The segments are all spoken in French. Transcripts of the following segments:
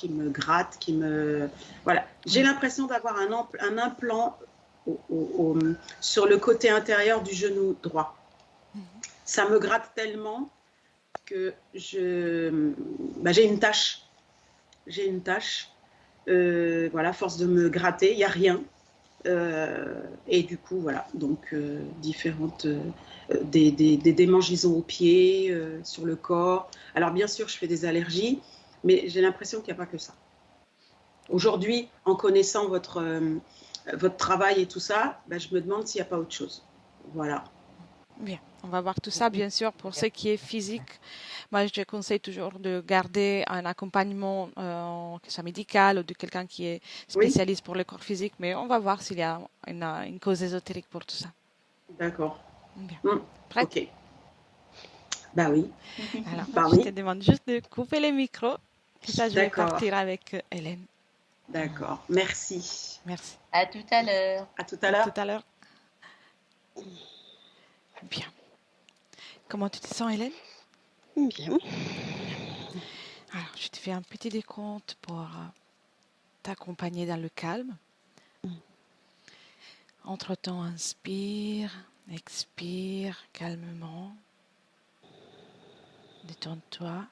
qui me gratte, qui me... Voilà. J'ai l'impression d'avoir un implant sur le côté intérieur du genou droit. Ça me gratte tellement que j'ai une tache. J'ai une tache. Voilà, force de me gratter, il n'y a rien. Et du coup, voilà, donc différentes des démangeaisons aux pieds, sur le corps. Alors bien sûr, je fais des allergies, mais j'ai l'impression qu'il n'y a pas que ça. Aujourd'hui, en connaissant votre travail et tout ça, je me demande s'il n'y a pas autre chose. Voilà. Bien, on va voir tout ça, bien sûr, pour ce qui est physique. Moi, je conseille toujours de garder un accompagnement, que ce soit médical ou de quelqu'un qui est Oui, spécialiste pour le corps physique, mais on va voir s'il y a une cause ésotérique pour tout ça. d'accord. Bien. Mmh, Prête? ok. Bah oui. Alors, Bah je te oui. demande juste de couper le micro, que ça, je vais D'accord. partir avec Hélène. D'accord. Merci. Merci. À tout à l'heure. À tout à À tout l'heure. à l'heure. Bien. Comment tu te sens, Hélène? Bien. Alors, je te fais un petit décompte pour t'accompagner dans le calme. Entre-temps, inspire, expire calmement. Détends-toi.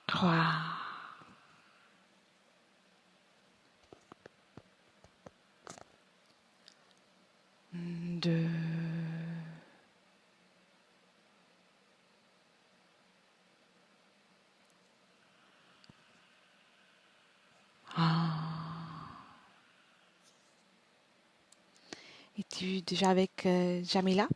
3, 2, 1. Es-tu déjà avec Jamila?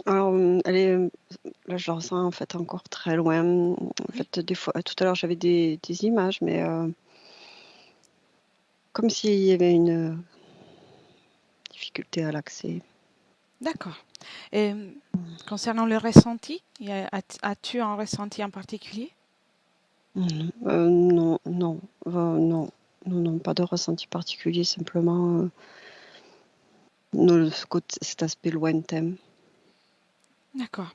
Alors, là, je la ressens en fait encore très loin. En fait, des fois, tout à l'heure, j'avais des images, mais comme s'il y avait une difficulté à l'accès. D'accord. Et concernant le ressenti, as-tu un ressenti en particulier? Non, non, pas de ressenti particulier, simplement cet aspect lointain. D'accord.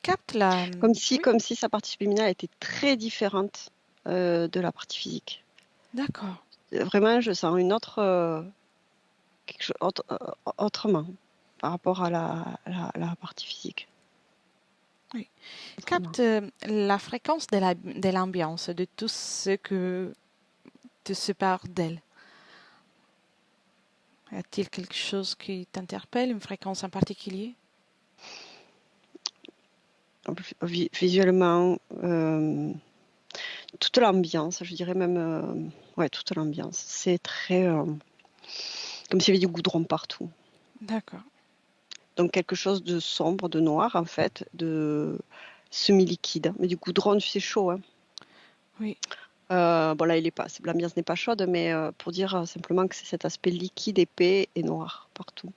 Capte la... Comme Oui, si sa partie féminine était très différente de la partie physique. d'accord. Vraiment, je sens une autre, quelque chose autrement par rapport à la partie physique. Oui. Autrement. Capte la fréquence de l'ambiance, de tout ce que te sépare d'elle. Y a-t-il quelque chose qui t'interpelle, une fréquence en particulier? Visuellement, toute l'ambiance, je dirais même, ouais, toute l'ambiance. C'est très, comme s'il y avait du goudron partout. D'accord. Donc quelque chose de sombre, de noir en fait, de semi-liquide. Mais du goudron, c'est chaud. Hein. Oui, Bon là, l'ambiance n'est pas chaude, mais pour dire simplement que c'est cet aspect liquide, épais et noir partout.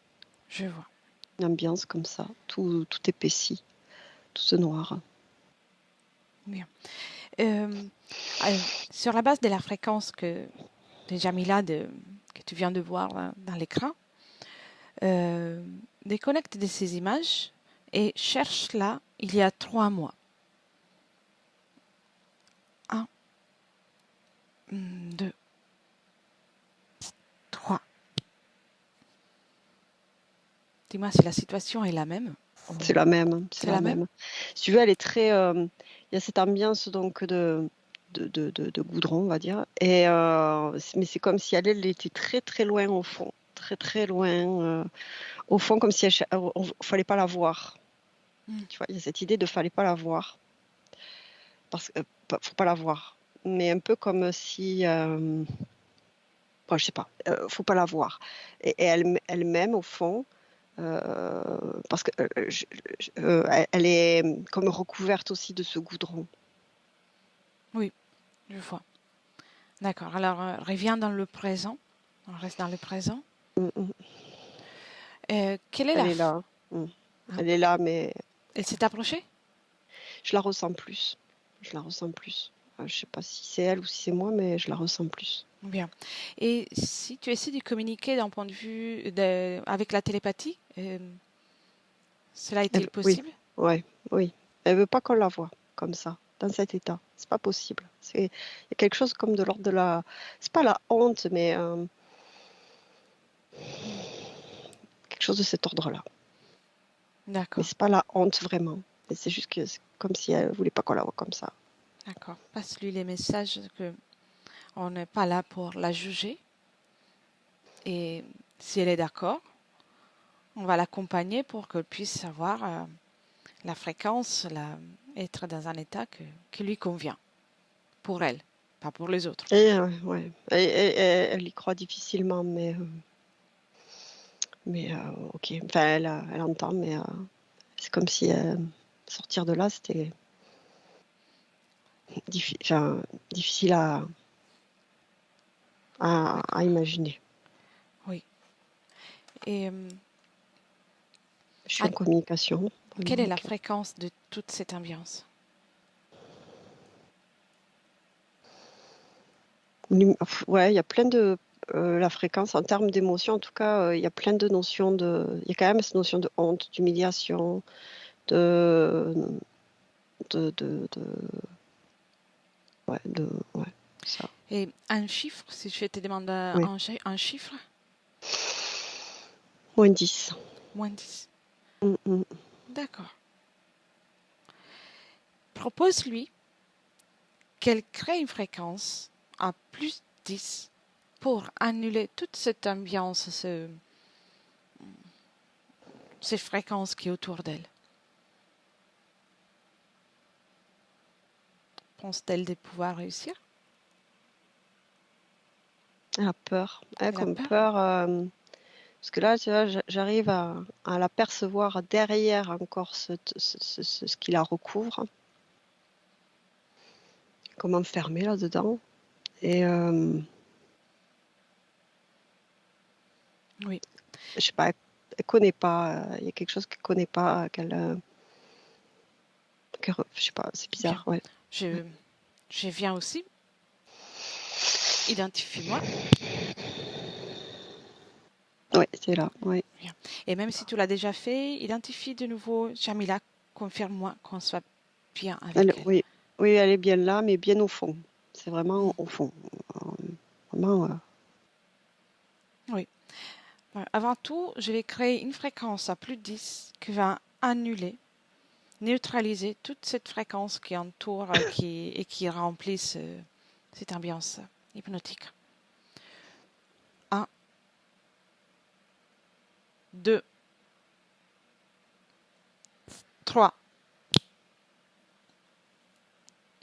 je vois. Une ambiance comme ça, tout épaissi, tout noir. Bien. Sur la base de la fréquence de Jamila que tu viens de voir dans l'écran, déconnecte de ces images et cherche là il y a 3 mois. 1, 2, 3. Dis-moi si la situation est la même. C'est la même, C'est la même? Si tu veux, elle est très... il y a cette ambiance donc de goudron, on va dire. Et, mais c'est comme si elle était très très loin au fond. Très très loin au fond, comme si il ne fallait pas la voir. Tu vois, il y a cette idée de fallait pas la voir. Parce que faut pas la voir. Mais un peu comme si... bon, je sais pas, faut pas la voir. Et elle-même, au fond... parce que elle est comme recouverte aussi de ce goudron. Oui, je vois. D'accord. Alors, reviens dans le présent. On reste dans le présent. Quelle est Elle la... est là. Hein? Elle est là, mais Elle s'est approchée? je la ressens plus. Je la ressens plus. Je sais pas si c'est elle ou si c'est moi, mais je la ressens plus. Bien. Et si tu essaies de communiquer d'un point de vue avec la télépathie, cela est-il Oui, possible? Ouais, oui. Elle veut pas qu'on la voie comme ça, dans cet état. C'est pas possible. Il y a quelque chose comme de l'ordre de la. C'est pas la honte, mais quelque chose de cet ordre-là. Mais D'accord, c'est pas la honte vraiment. Mais c'est juste que c'est comme si elle voulait pas qu'on la voie comme ça. d'accord. Passe-lui les messages que on n'est pas là pour la juger et si elle est d'accord, on va l'accompagner pour qu'elle puisse avoir la fréquence, être dans un état qui lui convient, pour elle, pas pour les autres. Et ouais. Elle y croit difficilement, mais ok. Enfin, elle entend, mais c'est comme si sortir de là, c'était difficile à D'accord, imaginer. oui. Et Je suis en communication, quelle vraiment. est la fréquence de toute cette ambiance? Ouais, il y a plein de la fréquence en termes d'émotions, en tout cas, il y a plein de notions il y a quand même cette notion de honte, d'humiliation, de, ouais, ça, Et un chiffre, si je te demande ouais. un chiffre, -10. -10. Mm, mm. D'accord. Propose-lui qu'elle crée une fréquence à +10 pour annuler toute cette ambiance, cette fréquence qui est autour d'elle. Pense-t-elle de pouvoir réussir? Elle a peur. Elle Elle a comme peur? peur, parce que là, tu vois, j'arrive à l'apercevoir derrière encore ce qui la recouvre, comme enfermée là-dedans. Et Oui, je sais pas, elle connaît pas, il y a quelque chose qu'elle connaît pas, je sais pas, c'est bien. bizarre, ouais. Je viens aussi. Identifie-moi. Ouais, c'est là, ouais. Bien. Et même si tu l'as déjà fait, identifie de nouveau Jamila. Confirme-moi qu'on soit bien avec elle. Oui, oui, elle est bien là, mais bien au fond. C'est vraiment au fond. Vraiment, Oui. Avant tout, je vais créer une fréquence à +10 qui va annuler, neutraliser toute cette fréquence qui entoure et qui remplit cette ambiance hypnotique. 1, 2, 3.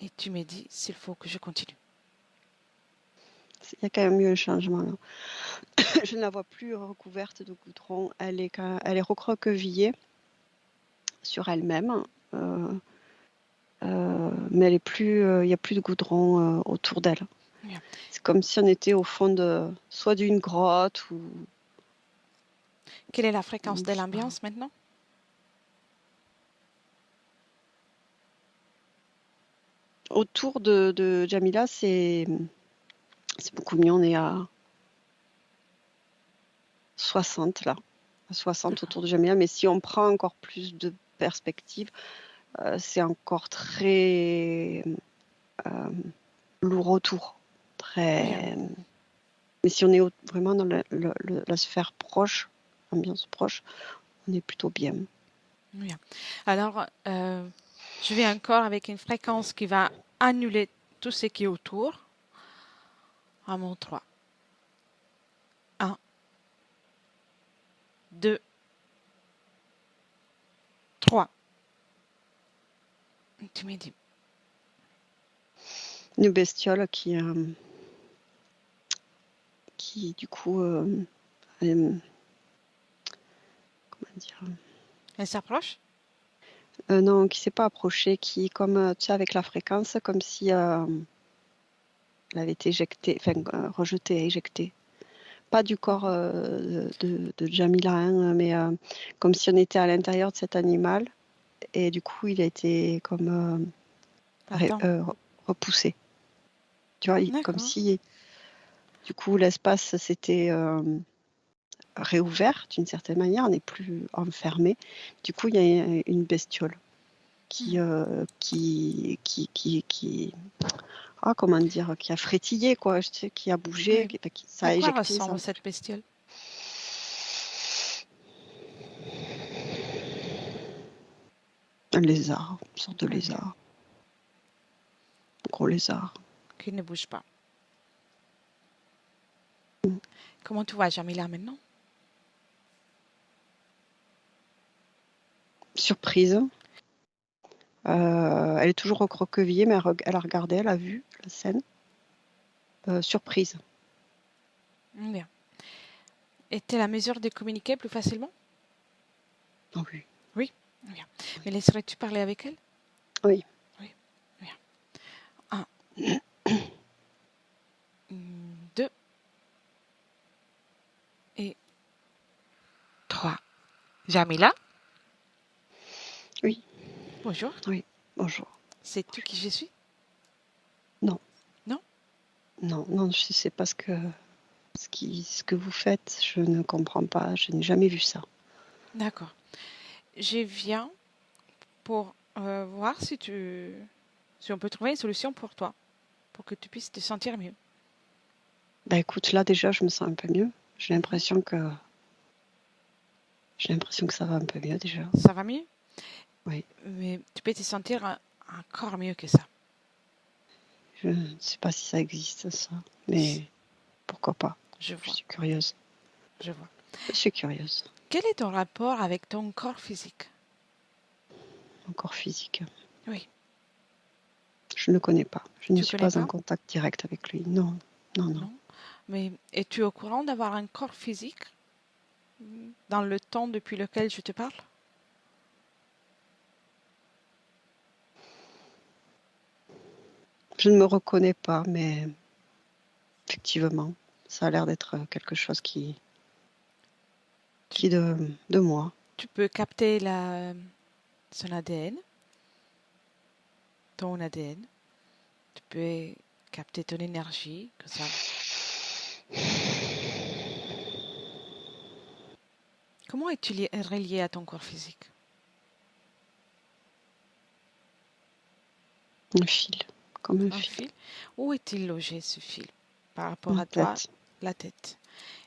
Et tu me dis s'il faut que je continue. il y a quand même eu un changement là. Je ne la vois plus recouverte de goudron. Elle est recroquevillée sur elle-même. Mais elle est plus, il n'y a plus de goudron autour d'elle. Bien. C'est comme si on était au fond soit d'une grotte ou Quelle est la fréquence de je sais pas. l'ambiance maintenant? Autour de Jamila, c'est beaucoup mieux. On est à 60 là. À 60 autour de Jamila. Mais si on prend encore plus de perspective, c'est encore très lourd autour. Bien. Très. Mais si on est vraiment dans la sphère proche, ambiance proche, on est plutôt bien. Bien. Alors, je vais encore avec une fréquence qui va annuler tout ce qui est autour. À mon 3. 1, 2, 3. Tu me dis. Une bestiole qui du coup, comment dire, Elle s'approche? non, qui s'est pas approchée, qui comme tu sais avec la fréquence, comme si elle avait été éjectée, enfin rejetée, éjectée. Pas du corps de Jamila, hein, mais comme si on était à l'intérieur de cet animal et du coup il a été comme Attends. repoussé. Tu vois, comme D'accord. si du coup l'espace s'était réouvert d'une certaine manière, on n'est plus enfermé. Du coup, il y a une bestiole qui comment dire, qui a frétillé, quoi, je sais, qui a bougé, Oui. ça À a quoi éjecté. ressemble cette bestiole? Un lézard, une sorte de Très bien. lézard. Un gros lézard. Qui ne bouge pas. Mm. Comment tu vois Jamila maintenant? Surprise. Elle est toujours recroquevillée, mais elle a regardé, elle a vu la scène. Surprise. Bien. Est-elle à mesure de communiquer plus facilement? Oh oui. Oui. Bien. Mais laisserais-tu parler avec elle? Oui. Oui. Bien. 1, 2 et 3. Jamila? Oui. Bonjour. Oui. Bonjour. Sais-tu qui je suis? Non. Non? Non, non, je ne sais pas ce que vous faites. Je ne comprends pas. Je n'ai jamais vu ça. D'accord. Je viens pour voir si on peut trouver une solution pour toi, pour que tu puisses te sentir mieux. Bah écoute, là déjà, je me sens un peu mieux. J'ai l'impression que ça va un peu mieux déjà. Ça va mieux? Oui. Mais tu peux te sentir encore mieux que ça. Je ne sais pas si ça existe, ça, mais pourquoi pas? Je Je vois, suis curieuse. je vois. Je suis curieuse. Quel est ton rapport avec ton corps physique? Mon corps physique. Oui. Je ne le connais pas. Je ne Tu suis connais pas en pas? contact direct avec lui. Non, non, non. Non. Mais es-tu au courant d'avoir un corps physique dans le temps depuis lequel je te parle? Je ne me reconnais pas, mais effectivement, ça a l'air d'être quelque chose qui est de moi. Tu peux capter son ADN, ton ADN. Tu peux capter ton énergie, que ça. Comment es-tu relié à ton corps physique? Un fil, comme un Un fil. fil? Où est-il logé ce fil par rapport La à toi? tête. La tête.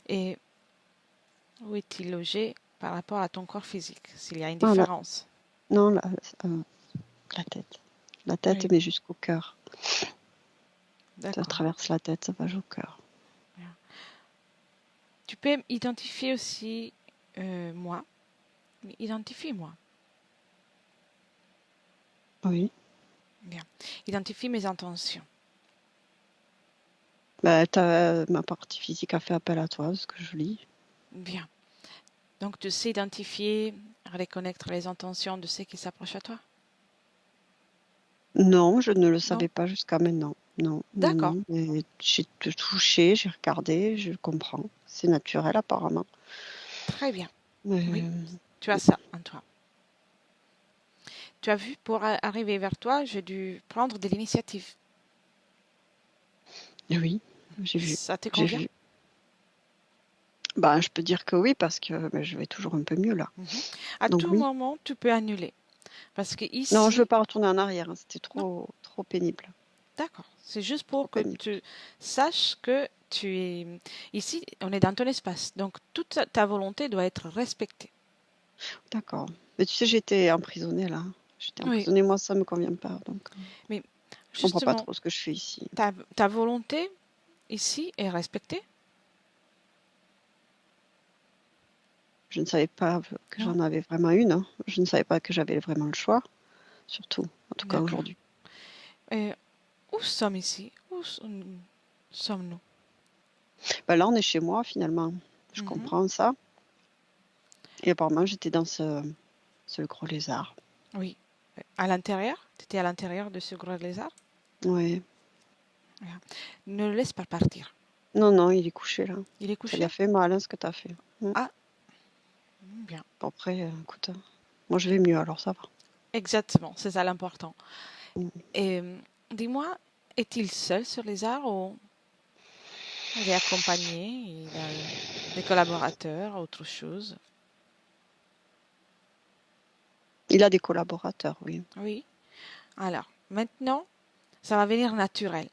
Et où est-il logé par rapport à ton corps physique, s'il y a une Ah, différence? non, la tête. La tête, Oui, mais jusqu'au cœur. Ça d'accord. traverse la tête, ça va jusqu'au cœur. Tu peux identifier aussi moi. Identifie-moi. Oui. Bien. Identifie mes intentions. Bah, ma partie physique a fait appel à toi, ce que je lis. Bien. Donc tu sais identifier, reconnaître les intentions de ceux qui s'approchent à toi? Non, je ne le Non? savais pas jusqu'à maintenant. Non, non, D'accord. non. Mais j'ai touché, j'ai regardé, je comprends. C'est naturel apparemment. Très bien. Mais, Oui, tu as ça en toi. Tu as vu, pour arriver vers toi, j'ai dû prendre de l'initiative. oui, j'ai vu. Ça te J'ai convient? vu. Bah, je peux dire que oui, parce que je vais toujours un peu mieux là. À Donc tout oui. moment, tu peux annuler. Parce que ici... Non, je veux pas retourner en arrière, hein. C'était Non, trop pénible. d'accord. C'est juste Trop pour que pénible. tu saches que tu es... Ici, on est dans ton espace. Donc, toute ta volonté doit être respectée. D'accord. Mais tu sais, j'étais emprisonnée là. J'étais Oui, emprisonnée, moi ça me convient pas. Donc mais je comprends pas justement, trop ce que je fais ici. ta volonté ici est respectée? Je ne savais pas que Non? j'en avais vraiment une, hein. Je ne savais pas que j'avais vraiment le choix. Surtout, en tout cas D'accord. aujourd'hui. Et où sommes ici? Où sommes-nous? Bah là, on est chez moi finalement. Je Mhm. comprends ça. Et apparemment, j'étais dans ce gros lézard. Oui. À l'intérieur? Tu étais à l'intérieur de ce gros lézard? Ouais. Ne le laisse pas partir. Non, non, il est couché là. Il est Ça lui couché? a fait mal, hein, ce que tu as fait. Ah, bien. Bon, après, écoute, moi je vais mieux alors ça va. Exactement, c'est ça l'important. Mm. Et dis-moi, est-il seul sur les arbres ou il est accompagné? des collaborateurs, autre chose. Il a des collaborateurs, oui. Oui. Alors, maintenant, ça va venir naturel.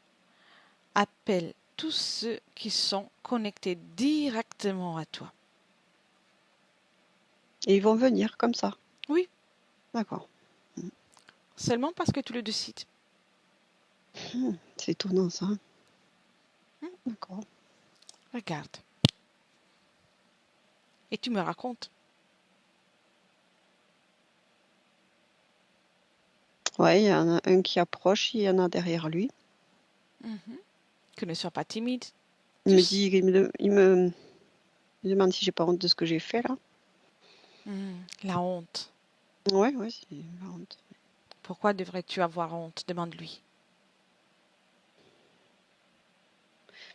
Appelle tous ceux qui sont connectés directement à toi. Et ils vont venir comme ça. Oui, D'accord. seulement parce que tu le décides. C'est étonnant ça. D'accord. Regarde. Et tu me racontes. Ouais, il y en a un qui approche, il y en a derrière lui. Que ne sois pas timide. Il me dit, il me demande si j'ai pas honte de ce que j'ai fait là. La honte. Ouais, c'est la honte. Pourquoi devrais-tu avoir honte? Demande-lui.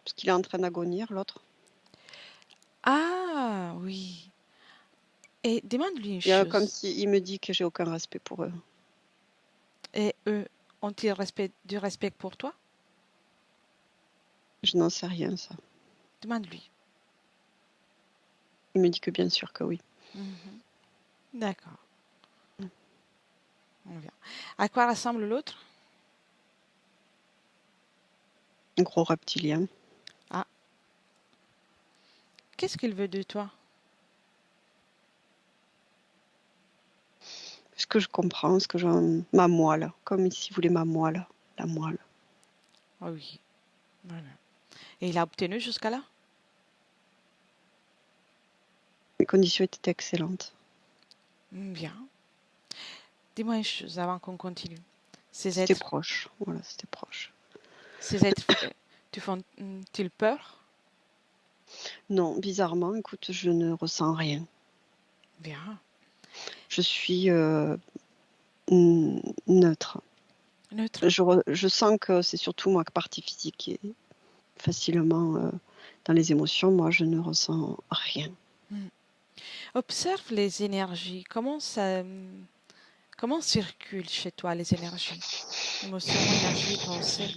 Parce qu'il est en train d'agonir, l'autre. Ah, oui. Et demande-lui une Il y a chose. comme s'il me dit que j'ai aucun respect pour eux. Et eux, ont-ils du respect pour toi? Je n'en sais rien, ça. Demande-lui. Il me dit que bien sûr que oui. D'accord. On vient. À quoi ressemble l'autre? Un gros reptilien. Ah. Qu'est-ce qu'il veut de toi? Ce que je comprends, ma moelle, comme s'il voulait ma moelle, la moelle. Oh oui. Voilà. Et il a obtenu jusqu'à là? Les conditions étaient excellentes. Bien. Dis-moi une chose avant qu'on continue. C'était proche. Voilà, c'était proche. Ces êtres te font-ils peur? Non, bizarrement, écoute, je ne ressens rien. Bien. Je suis neutre. Neutre. Je sens que c'est surtout ma partie physique qui est facilement dans les émotions. Moi, je ne ressens rien. Observe les énergies. Comment circulent chez toi les énergies? Émotions, énergie, pensée.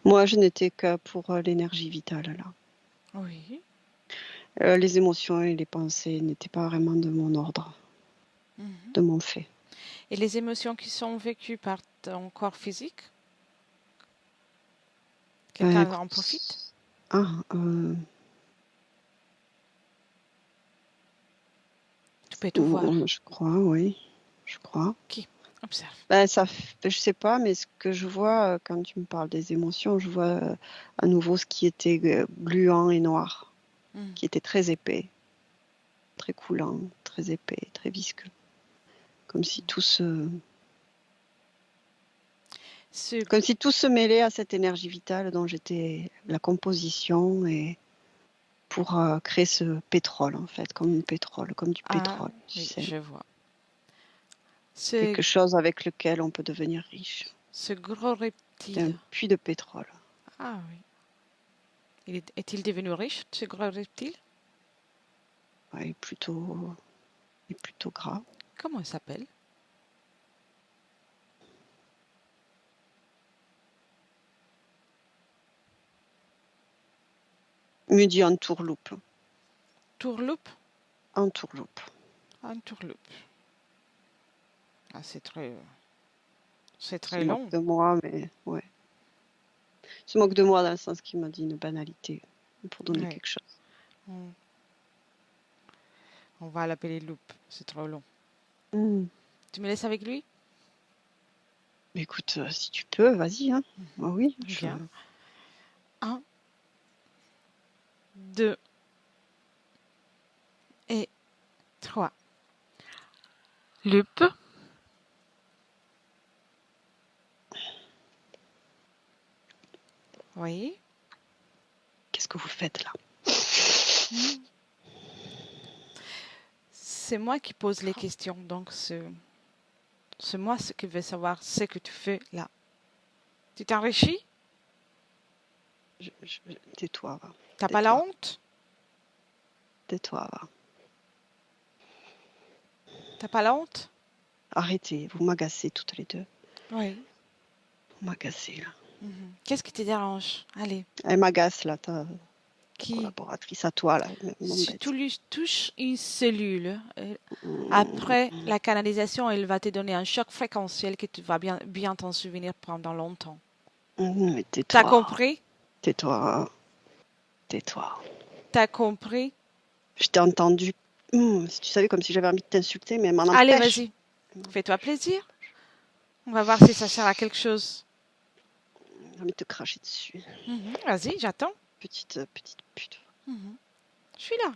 Moi, je n'étais que pour l'énergie vitale, là. Oui. Les émotions et les pensées n'étaient pas vraiment de mon ordre, de mon fait. Et les émotions qui sont vécues par ton corps physique? Quelqu'un en profite? Tu peux tout voir. Je crois, oui. Je crois. Qui? Observe. Je sais pas, mais ce que je vois quand tu me parles des émotions, je vois à nouveau ce qui était gluant et noir, qui était très épais, très coulant, très épais, très visqueux. Comme si tout se mêlait à cette énergie vitale dont j'étais la composition et pour créer ce pétrole, en fait, comme du pétrole. Oui, je vois. Quelque chose avec lequel on peut devenir riche. Ce gros reptile. Un puits de pétrole. Ah oui. Est-il devenu riche, ce gros reptile? Ouais, plutôt gras. Comment il s'appelle? Il me dit en tourloupe. Tourloupe? En tourloupe. En tourloupe. Ah, c'est très long. Se moque de moi, mais ouais. Se moque de moi dans le sens qu'il m'a dit une banalité pour donner quelque chose. On va l'appeler loupe, c'est trop long. Tu me laisses avec lui? Écoute, si tu peux, vas-y. Hein. Ah oui. Bien. 1, 2 et 3. Loupe. Oui. Qu'est-ce que vous faites là? C'est moi qui pose les questions, donc c'est moi qui veux savoir ce que tu fais là. Tu t'enrichis? Tais-toi, va. T'as pas la honte? Tais-toi, va. T'as pas la honte? Arrêtez, vous m'agacez toutes les deux. Oui. Vous m'agacez là. Qu'est-ce qui te dérange? Allez, Elle m'agace là, ta qui? collaboratrice à toi là. Elle Si m'embête. tu lui touches une cellule, Mmh. après la canalisation, elle va te donner un choc fréquentiel que tu vas bien t'en souvenir pendant longtemps. Mais T'as tais-toi. compris? Tais-toi. Tais-toi. T'as compris? Je t'ai entendu. Si tu savais, comme si j'avais envie de t'insulter, mais elle m'en Allez, empêche. vas-y. Fais-toi plaisir. On va voir si ça sert à quelque chose. J'ai envie de te cracher dessus. Vas-y, j'attends. Petite pute. Je suis là.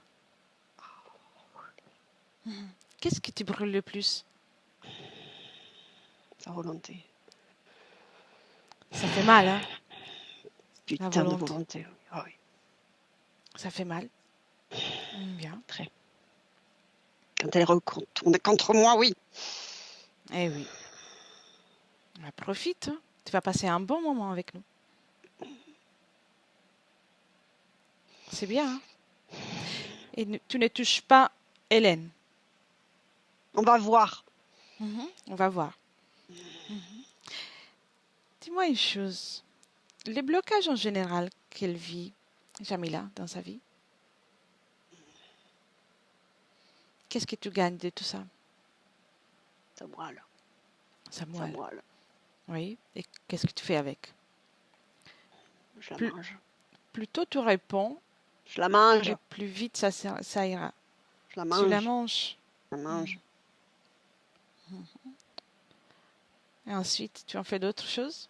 Qu'est-ce qui te brûle le plus? Sa volonté. Ça fait mal, hein? Putain de volonté. volonté. Ah oui, Ça fait mal. Bien. très. Quand elle est retournée contre moi, oui. Eh oui. Bah, profite. Hein. Tu vas passer un bon moment avec nous. C'est bien. Hein? Et tu ne touches pas Hélène. On va voir. On va voir. Dis-moi une chose. Les blocages en général qu'elle vit, Jamila, dans sa vie, qu'est-ce que tu gagnes de tout ça? Ça moelle. Ça Ça moelle. moelle. Oui. Et qu'est-ce que tu fais avec? Je la mange. Plutôt tu réponds, Je la mange. et plus vite ça ira. Je la Tu mange. la manges. Je la mange. Et ensuite, tu en fais d'autres choses?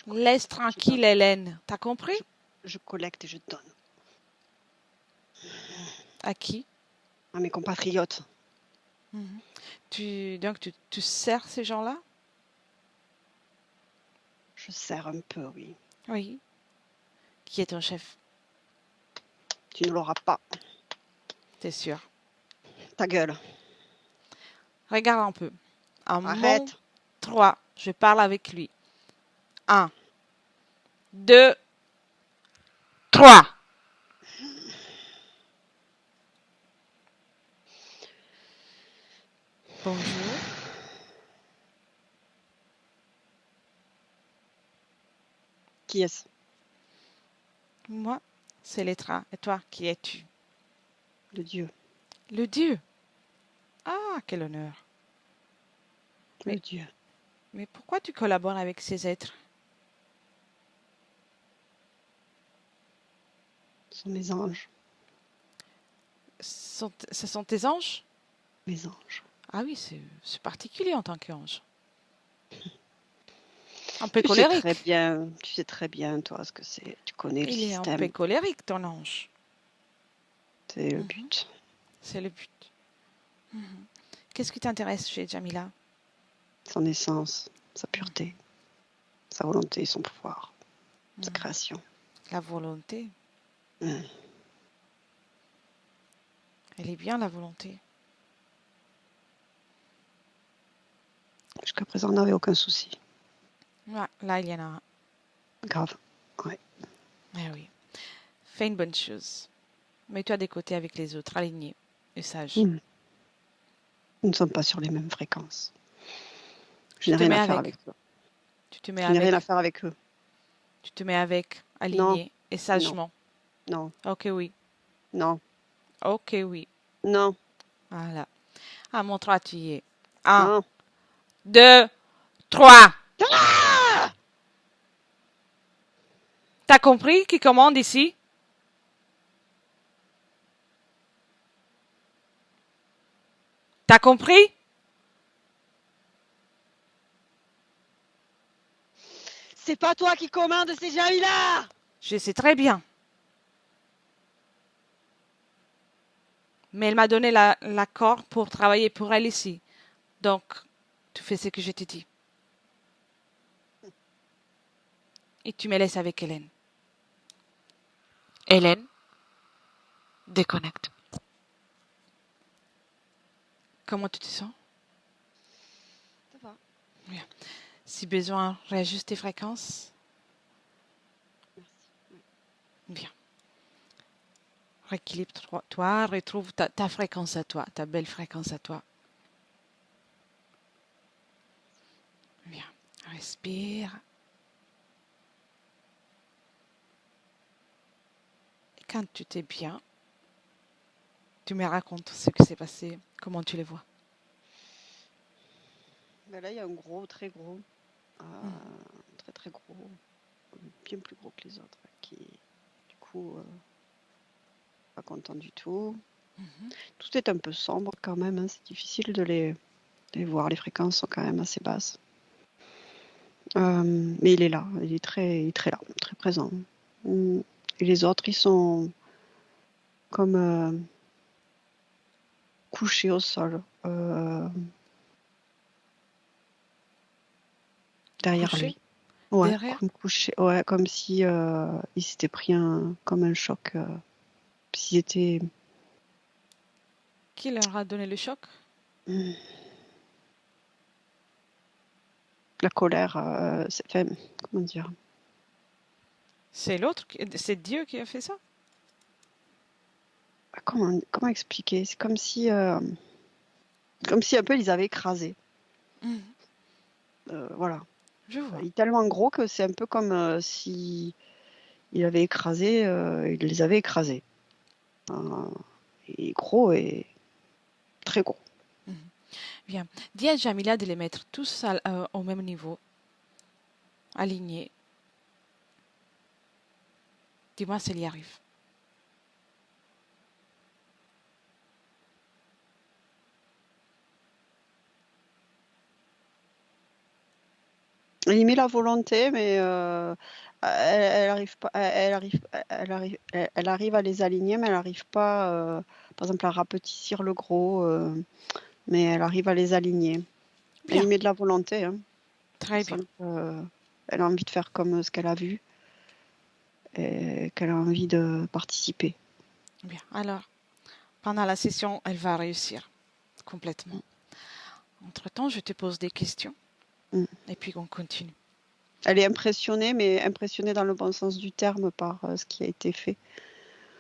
Laisse tranquille Hélène. T'as compris? Je collecte et je donne. À qui? À mes compatriotes. Donc tu sers ces gens-là? Je sers un peu, oui. Oui. Qui est ton chef? Tu ne l'auras pas. T'es sûr? Ta gueule. Regarde un peu. Arrête. 3. Je parle avec lui. 1, 2, 3. Bonjour. Qui est-ce? Moi, c'est Létra. Et toi, qui es-tu? Le Dieu. Le Dieu. Ah, quel honneur. Le Dieu. Mais pourquoi tu collabores avec ces êtres? Ce sont mes anges. Ce sont tes anges? Mes anges. Ah oui, c'est particulier en tant qu'ange. Un peu Tu sais colérique. très bien, toi, ce que c'est. Tu connais le Il est un peu système. colérique, ton ange. C'est le but. C'est le but. Qu'est-ce qui t'intéresse chez Jamila? Son essence, sa pureté, sa volonté, son pouvoir, sa création. La volonté. Mm. Elle est bien, la volonté. Jusqu'à présent, on n'avait aucun souci. Ouais, là, il y en a un. Grave. Ouais. Eh oui. Fais une bonne chose. Mets-toi des côtés avec les autres, alignés et sages. Nous ne sommes pas sur les mêmes fréquences. Je n'ai te rien mets à faire avec. avec eux. Tu te mets Je n'ai rien à avec. faire avec eux. Tu te mets avec, aligné et sagement. Non. Ok, oui. Non. Ok, oui. Non. Voilà. À mon 3, tu y es. 1, Non. 2, 3. Ah! T'as compris qui commande ici? T'as compris? C'est pas toi qui commande ces gens-là! Je sais très bien. Mais elle m'a donné l'accord pour travailler pour elle ici. Donc, tu fais ce que je te dis. Et tu me laisses avec Hélène. Hélène, déconnecte. Comment tu te sens? Ça va. Bien. Si besoin, réajuste tes fréquences. Merci. Bien. rééquilibre-toi, retrouve ta fréquence à toi, ta belle fréquence à toi. Bien, respire. Et quand tu t'es bien, tu me racontes ce qui s'est passé, comment tu les vois. Ben là, il y a un gros, très gros, Mhm. très très gros, bien plus gros que les autres, qui, du coup, pas content du tout. Mhm. Tout est un peu sombre quand même, hein, c'est difficile de les voir, les fréquences sont quand même assez basses. Mais il est là, il est très là, très présent. Et les autres, ils sont comme couchés au sol, derrière Couché lui. Ouais, derrière. comme couché, ouais, comme si ils s'étaient pris comme un choc, s'ils étaient Qui leur a donné le choc? hmm, la colère, enfin, comment dire? C'est l'autre, c'est Dieu qui a fait ça? Comment expliquer? C'est comme si un peu ils avaient écrasé. Mhm. Voilà. Je vois. Il est tellement gros que c'est un peu comme si il avait écrasé, il les avait écrasés. Euh, il est gros et très gros. Mhm. Bien. Dis à Jamila de les mettre tous au même niveau, alignés. Dis-moi s'il y arrive. Il met la volonté, mais elle arrive pas, elle arrive à les aligner, mais elle n'arrive pas, par exemple, à rapetissir le gros, mais elle arrive à les aligner. Elle y Bien. met de la volonté, hein. On Très sent bien. qu'elle a envie de faire comme ce qu'elle a vu et qu'elle a envie de participer. Bien. Alors, pendant la session, elle va réussir complètement. Entre-temps, je te pose des questions Mm. et puis on continue. Elle est impressionnée, mais impressionnée dans le bon sens du terme par ce qui a été fait.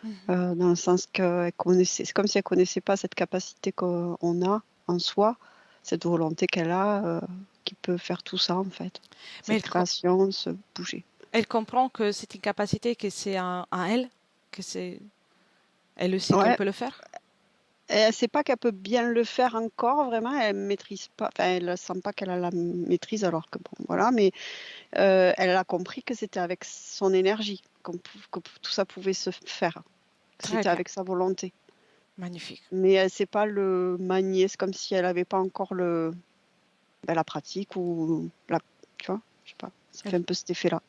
Mhm. Dans le sens qu'elle connaissait, c'est comme si elle connaissait pas cette capacité qu'on a en soi, cette volonté qu'elle a, qui peut faire tout ça en fait, Mais cette création, se bouger. elle comprend que c'est une capacité, que c'est à elle, que c'est, elle le sait qu'elle Ouais, peut le faire. et elle sait pas qu'elle peut bien le faire encore vraiment, elle maîtrise pas, enfin elle sent pas qu'elle a la maîtrise alors que bon voilà, mais elle a compris que c'était avec son énergie que tout ça pouvait se faire, que Très c'était bien. avec sa volonté. Magnifique. Mais elle sait pas le manier, c'est comme si elle avait pas encore la pratique ou tu vois, je sais pas, ça Elle, fait un peu cet effet-là.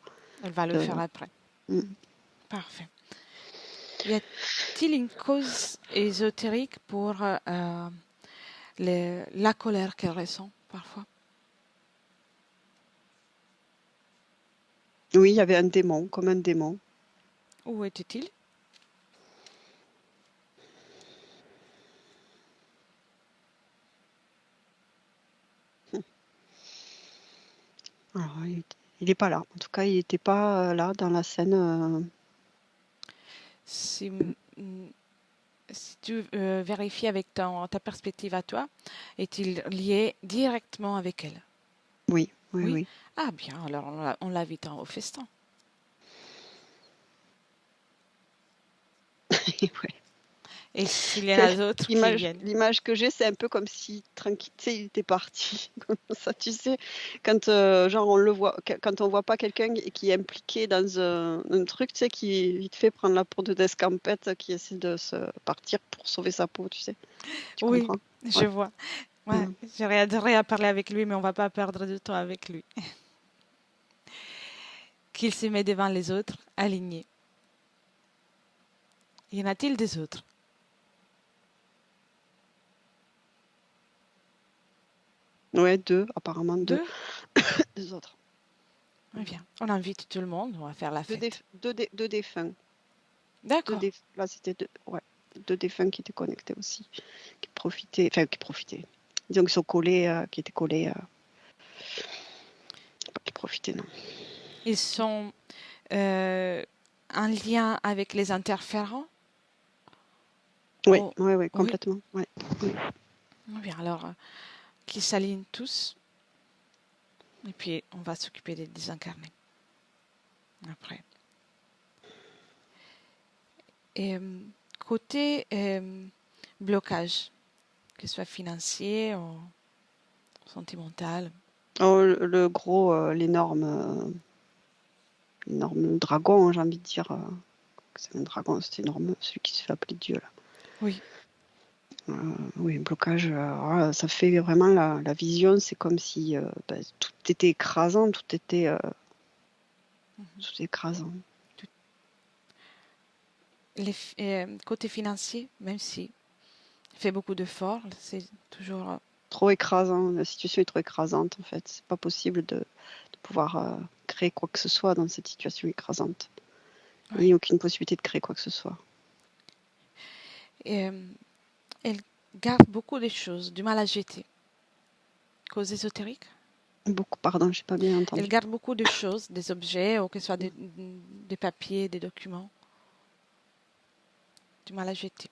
elle va le De, faire après. mm. Parfait. Y a-t-il une cause ésotérique pour la colère qu'elle ressent parfois? Oui, il y avait un démon, comme un démon. Où était-il? Alors, il est pas là. En tout cas, il n'était pas là dans la scène. Si, si tu vérifies avec ta perspective à toi, est-il lié directement avec elle? Oui, oui, Oui? oui. Ah bien, alors on l'invite au festin. Ouais. Et s'il y en a d'autres qui viennent? L'image que j'ai, c'est un peu comme si tranquille, tu sais, il était parti. Comme ça, tu sais, quand genre on le voit, quand on voit pas quelqu'un qui est impliqué dans un truc, tu sais, qui vite fait prendre la peau d'escampette, qui essaie de se partir pour sauver sa peau, tu sais. Tu Oui, comprends? je Ouais. vois. Ouais, Mm. j'aurais adoré à parler avec lui, mais on va pas perdre de temps avec lui. Qu'il se met devant les autres, aligné. Y en a-t-il des autres? Ouais, deux, apparemment deux, Deux? deux autres. Eh bien, on invite tout le monde, on va faire la fête. Deux défunts. D'accord. Là, c'était ouais, deux défunts qui étaient connectés aussi, qui profitaient. Disons qu'ils sont collés, qui étaient collés, pas qui profitaient, non. Ils sont en lien avec les interférents? Oui, Oh, oui, oui, complètement. Ouais. Oui. bien alors, qu'ils s'alignent tous, et puis on va s'occuper des désincarnés après. Et côté blocage, que ce soit financier ou sentimental. Oh, le gros, l'énorme dragon, hein, j'ai envie de dire. C'est un dragon, c'est énorme, celui qui se fait appeler Dieu, là. Oui, Oui, un blocage, voilà, ça fait vraiment la vision, c'est comme si tout était écrasant, tout était écrasant. côté financier, même si fait beaucoup d'efforts, c'est toujours Trop écrasant, la situation est trop écrasante en fait. C'est pas possible de pouvoir créer quoi que ce soit dans cette situation écrasante. Il n'y a aucune possibilité de créer quoi que ce soit. Et, elle garde beaucoup de choses, du mal à jeter. Cause ésotérique. Beaucoup, pardon, j'ai pas bien entendu. Elle garde beaucoup de choses, des objets, ou que ce soit des papiers, des documents. Du mal à jeter.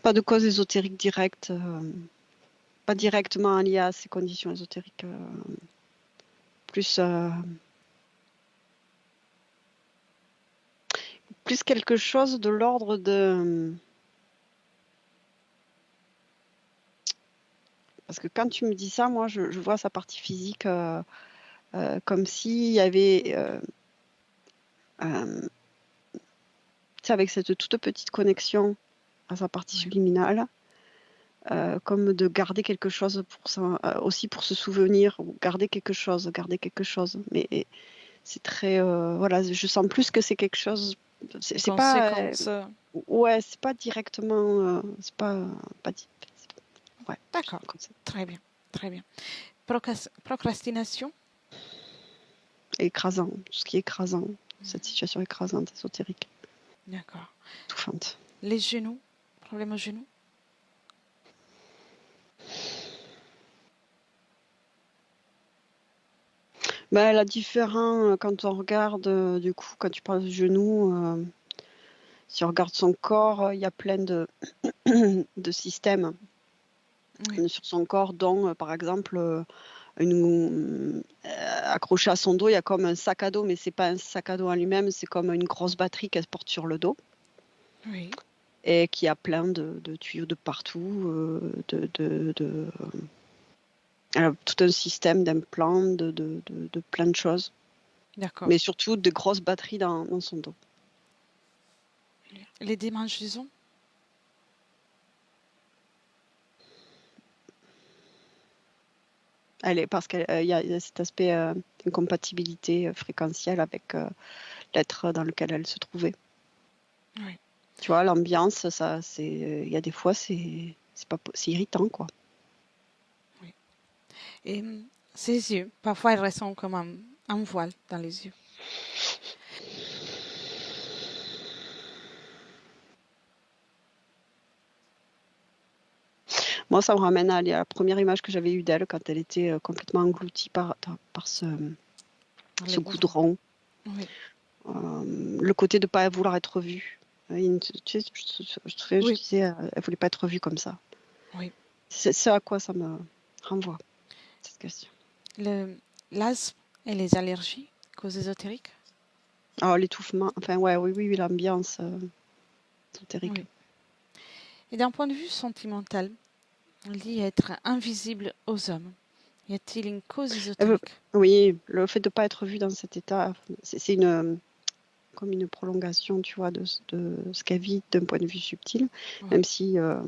Pas de cause ésotérique directe, pas directement liée à ces conditions ésotériques. Plus quelque chose de l'ordre de... Parce que quand tu me dis ça, moi, je vois sa partie physique comme s'il y avait... avec cette toute petite connexion à sa partie subliminale, comme de garder quelque chose pour ça, aussi pour se souvenir, ou garder quelque chose. Mais c'est très... voilà, je sens plus que c'est quelque chose... C'est pas... ouais, c'est pas directement... c'est pas ouais, d'accord, très bien, très bien. Procrastination. Écrasant, tout ce qui est écrasant, cette situation écrasante, ésotérique. D'accord. Étouffante. Les genoux, problème aux genoux. Ben, la différence, quand on regarde, du coup, quand tu parles de genoux, si on regarde son corps, il y a plein de, de systèmes sur son corps, dont, par exemple, accroché à son dos, il y a comme un sac à dos, mais c'est pas un sac à dos en lui-même, c'est comme une grosse batterie qu'elle porte sur le dos. Oui. Et qui a plein de tuyaux de partout, tout un système d'implants, de plein de choses. D'accord. Mais surtout de grosses batteries dans son dos. Les démangeaisons. Parce qu'il y a cet aspect incompatibilité fréquentielle avec l'être dans lequel elle se trouvait. Oui. Tu vois, l'ambiance, il y a des fois, c'est irritant, quoi. Oui. Et ses yeux, parfois, ils restent comme un voile dans les yeux. Moi, ça me ramène à la première image que j'avais eue d'elle quand elle était complètement engloutie par ce goudron. Oui. Le côté de ne pas vouloir être vue. Tu sais, je disais, elle ne voulait pas être vue comme ça. Oui. C'est ce à quoi ça me renvoie, cette question. L'asthme et les allergies, cause ésotérique. Alors, l'étouffement, enfin, oui, l'ambiance ésotérique. Oui. Et d'un point de vue sentimental, on dit être invisible aux hommes. Y a-t-il une cause ésotérique? Oui, le fait de ne pas être vue dans cet état, c'est comme une prolongation, tu vois, de ce qu'elle vit d'un point de vue subtil, même si y a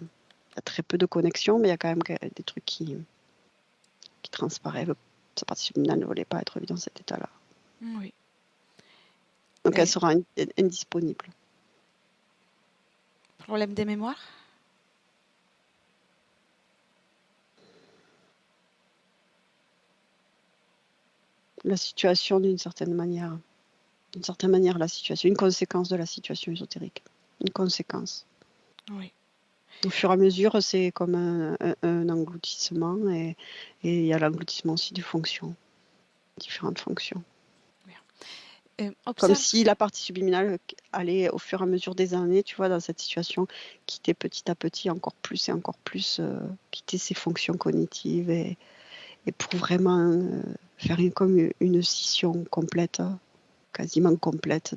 très peu de connexion, mais il y a quand même des trucs qui transparaissent. Sa partie subliminale ne voulait pas être vue dans cet état-là. Oui. Donc elle sera indisponible. Problème des mémoires? La situation d'une certaine manière. D'une certaine manière, la situation, une conséquence de la situation ésotérique. Une conséquence. Oui. Au fur et à mesure, c'est comme un engloutissement et il y a l'engloutissement aussi des fonctions, différentes fonctions. Bien. Comme Observe. si la partie subliminale allait au fur et à mesure des années, tu vois, dans cette situation, quitter petit à petit encore plus et encore plus, quitter ses fonctions cognitives et pour vraiment faire comme une scission complète, quasiment complète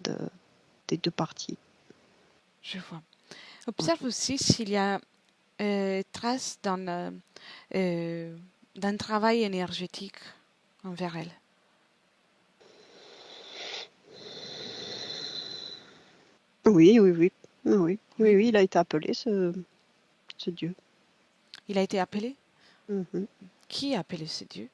des deux parties. Je vois. Observe aussi s'il y a trace d'un travail énergétique envers elle. Oui, oui, oui. Oui, oui, oui, il a été appelé, ce dieu. Il a été appelé? Mhm. Qui a appelé ce dieu?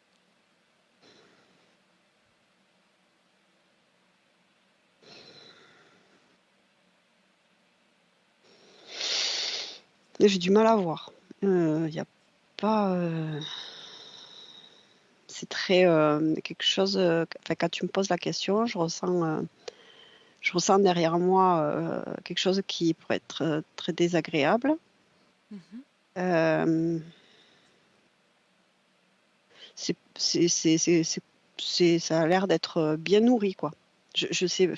J'ai du mal à voir. Il n'y a pas... c'est très... quelque chose... Enfin, quand tu me poses la question, je ressens derrière moi quelque chose qui pourrait être très désagréable. Mhm. Ça a l'air d'être bien nourri, quoi. Je sais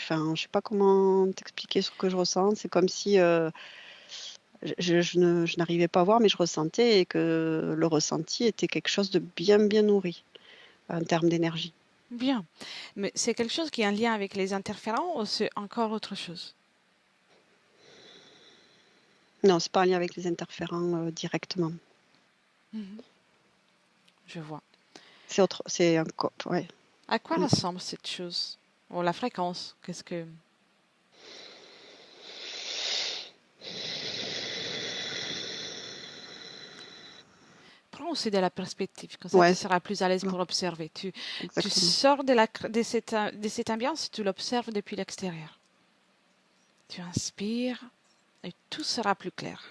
pas comment t'expliquer ce que je ressens. C'est comme si je n'arrivais pas à voir, mais je ressentais et que le ressenti était quelque chose de bien, bien nourri en termes d'énergie. Bien. Mais c'est quelque chose qui a un lien avec les interférents ou c'est encore autre chose? Non, c'est pas en lien avec les interférents directement. Mhm. Je vois. C'est autre, c'est un cop, ouais. À quoi ressemble cette chose? Ou la fréquence? Qu'est-ce que... Prends aussi de la perspective, comme ça Ouais, tu seras plus à l'aise pour observer. Tu exactement. sors de cette ambiance et tu l'observes depuis l'extérieur. Tu inspires et tout sera plus clair.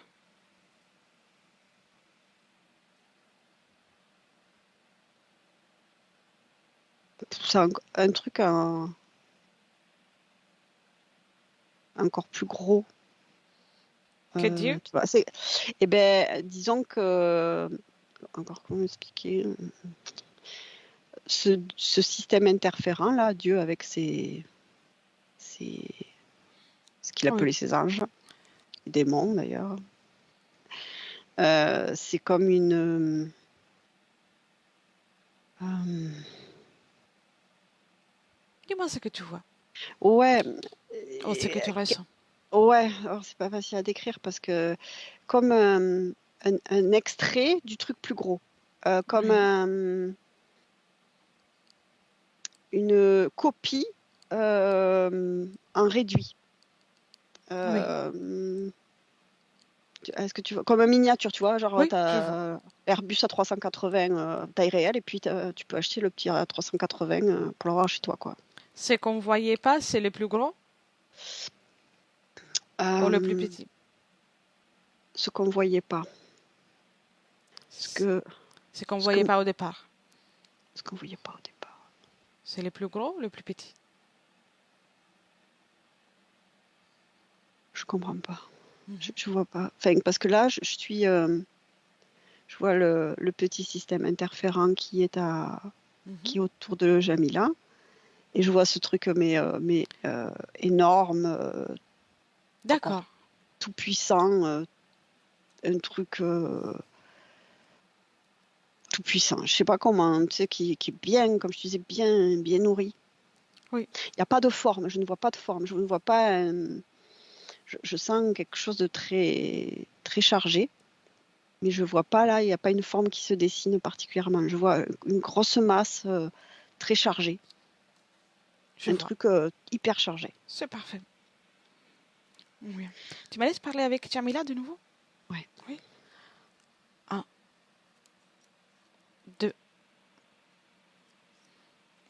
C'est un truc encore plus gros. Que Dieu? Tu vois, eh ben, disons que, encore comment expliquer, ce système interférent là, Dieu avec ce qu'il Oui. appelait ses anges, les démons d'ailleurs, c'est comme une Dis-moi ce que tu vois ouais, ou ce que tu ressens. ouais, alors c'est pas facile à décrire parce que comme un extrait du truc plus gros, comme Oui. une copie en réduit. Oui. Est-ce que tu vois, comme un miniature, tu vois, genre Oui, tu je vois. as Airbus à 380 taille réelle et puis tu peux acheter le petit à 380 pour l'avoir chez toi, quoi. Ce qu'on ne voyait pas, c'est le plus gros ou le plus Euh, petit? ce qu'on voyait pas, Ce qu'on ne ce que, voyait pas au départ. ce qu'on voyait pas au départ. C'est le plus gros ou le plus petit? Je comprends pas. Mhm. Je vois pas. Enfin, parce que là, je suis, je vois le petit système interférent qui est Mhm. qui est autour de Jamila, et je vois ce truc mais énorme, encore D'accord. tout puissant, un truc tout puissant. Je sais pas comment, tu sais, qui est bien, comme je disais, bien, bien nourri. Oui. Il n'y a pas de forme. Je ne vois pas de forme. Je ne vois pas. Je sens quelque chose de très, très chargé. Mais je vois pas là, il n'y a pas une forme qui se dessine particulièrement. Je vois une grosse masse très chargée. Je Un vois. truc hyper chargé. C'est parfait. Oui. Tu me laisses parler avec Jamila de nouveau? Ouais. Oui. 1, 2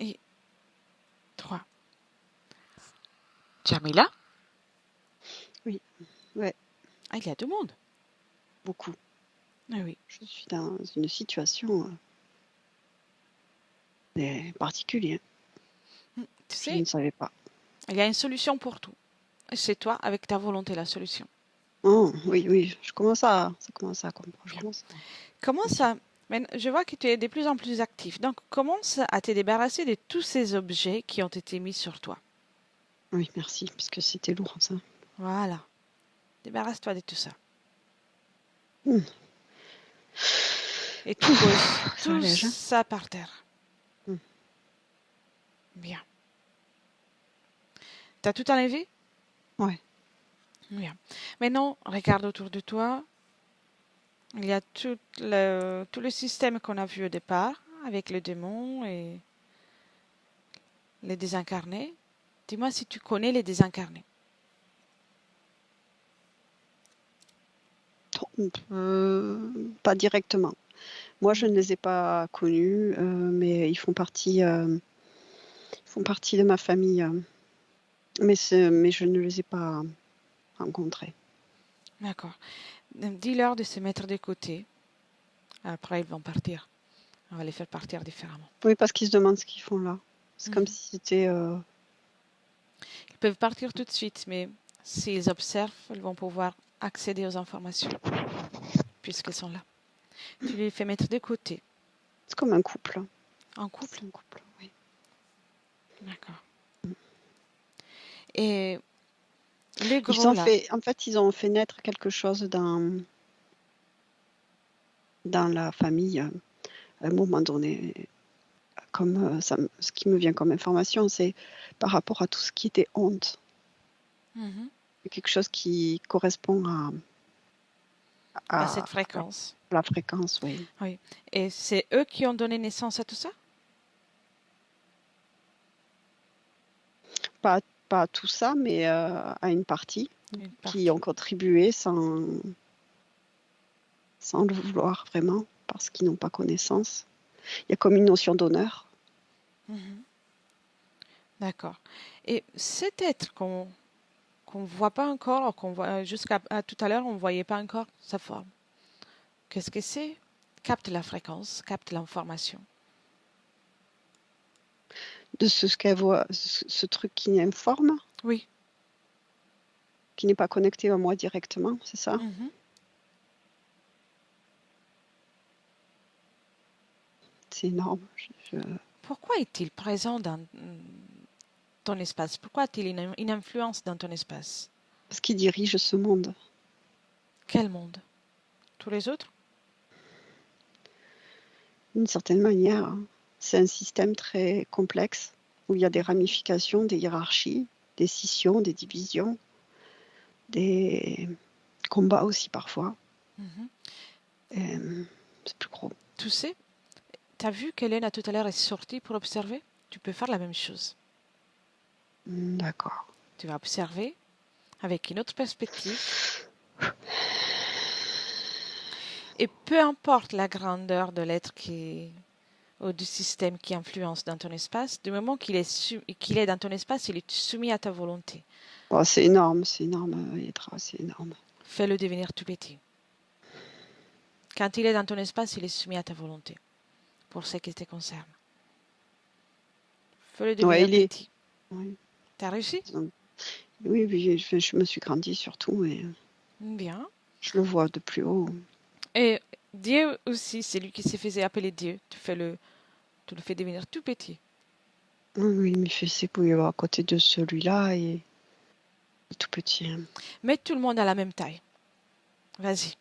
et 3. Jamila? Oui. Ouais. Ah, il y a du monde. Beaucoup. Ah oui. Je suis dans une situation particulière. Tu Je sais, ne savais pas. il y a une solution pour tout. Et c'est toi, avec ta volonté, la solution. Oh, oui, oui. Ça commence à comprendre. Je Bien. commence à... Commence à... Je vois que tu es de plus en plus actif. Donc, commence à te débarrasser de tous ces objets qui ont été mis sur toi. Oui, merci, parce que c'était lourd, ça. Voilà. Débarrasse-toi de tout ça. Hmm. Et tu poses Ça tout allège. ça par terre. Hmm. Bien. T'as tout enlevé? Ouais. Bien. Maintenant, regarde autour de toi. Il y a tout le système qu'on a vu au départ, avec le démon et les désincarnés. Dis-moi si tu connais les désincarnés. Pas directement. Moi, je ne les ai pas connus, mais ils font partie de ma famille. Mais je ne les ai pas rencontrés. D'accord. Dis-leur de se mettre de côté. Après, ils vont partir. On va les faire partir différemment. Oui, parce qu'ils se demandent ce qu'ils font là. C'est comme Mhm. si c'était... Ils peuvent partir tout de suite, mais s'ils observent, ils vont pouvoir accéder aux informations, puisqu'ils sont là. Tu les fais mettre de côté. C'est comme un couple. En couple? C'est un couple, oui. D'accord. Et les gros là, En fait, ils ont fait naître quelque chose dans la famille à un moment donné. Comme ce qui me vient comme information, c'est par rapport à tout ce qui était honte. mhm, Quelque chose qui correspond à à cette fréquence. la fréquence, oui. Oui. Et c'est eux qui ont donné naissance à tout ça? Pas à tout ça, mais à une partie Une qui partie. ont contribué sans le vouloir vraiment, parce qu'ils n'ont pas connaissance. Il y a comme une notion d'honneur. Mhm. D'accord. Et cet être qu'on voit pas encore, qu'on voit jusqu'à tout à l'heure, on ne voyait pas encore sa forme. Qu'est-ce que c'est? Capte la fréquence, capte l'information. De ce qu'elle voit, ce truc qui informe, Oui. qui n'est pas connecté à moi directement, c'est ça? Mhm. C'est énorme. Pourquoi est-il présent dans ton espace? Pourquoi a-t-il une influence dans ton espace? Parce qu'il dirige ce monde. Quel monde? Tous les autres? D'une certaine manière, hein. C'est un système très complexe où il y a des ramifications, des hiérarchies, des scissions, des divisions, des combats aussi parfois. Mhm. C'est plus gros. Tu sais, tu as vu qu'Hélène, tout à l'heure, est sortie pour observer? Tu peux faire la même chose. D'accord. Tu vas observer avec une autre perspective. Et peu importe la grandeur de l'être ou du système qui influence dans ton espace, du moment qu'il est dans ton espace, il est soumis à ta volonté. Oh, c'est énorme, Yetra, c'est énorme. Fais-le devenir tout petit. Quand il est dans ton espace, il est soumis à ta volonté, pour ce qui te concerne. Fais-le devenir petit. Oui. T'as réussi? Oui, je me suis grandie surtout et Bien. je le vois de plus haut. Et Dieu aussi, c'est lui qui se faisait appeler Dieu. Tu le fais devenir tout petit. Oui, mais c'est pour y avoir à côté de celui-là et tout petit. Hein. Mets tout le monde à la même taille. Vas-y.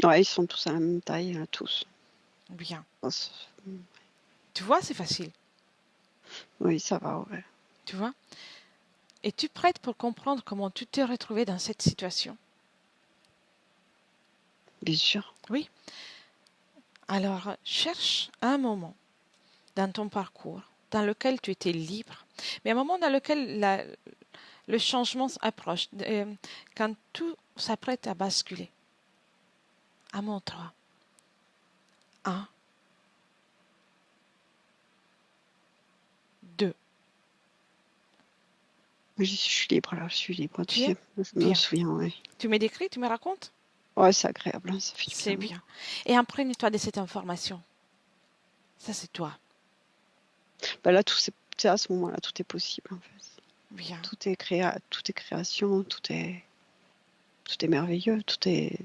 Ouais, ils sont tous à la même taille, tous. Bien. Oh, Tu vois, c'est facile. oui, ça va, ouais. Tu vois? Es-tu prête pour comprendre comment tu t'es retrouvée dans cette situation? Bien sûr. Oui. Alors, cherche un moment dans ton parcours dans lequel tu étais libre, mais un moment dans lequel le changement approche, quand tout s'apprête à basculer. À mon 3. 1, 2. Je suis libre là, je suis libre, tu Tu es sais. Je me bien. souviens, ouais. Tu me décris, tu me racontes? Ouais, c'est agréable, hein, ça fait du C'est bien. bien. Et imprègne-toi de cette information. Ça, c'est toi. Bah là, c'est à ce moment-là, tout est possible en fait. Bien. Tout est création, tout est merveilleux, tout est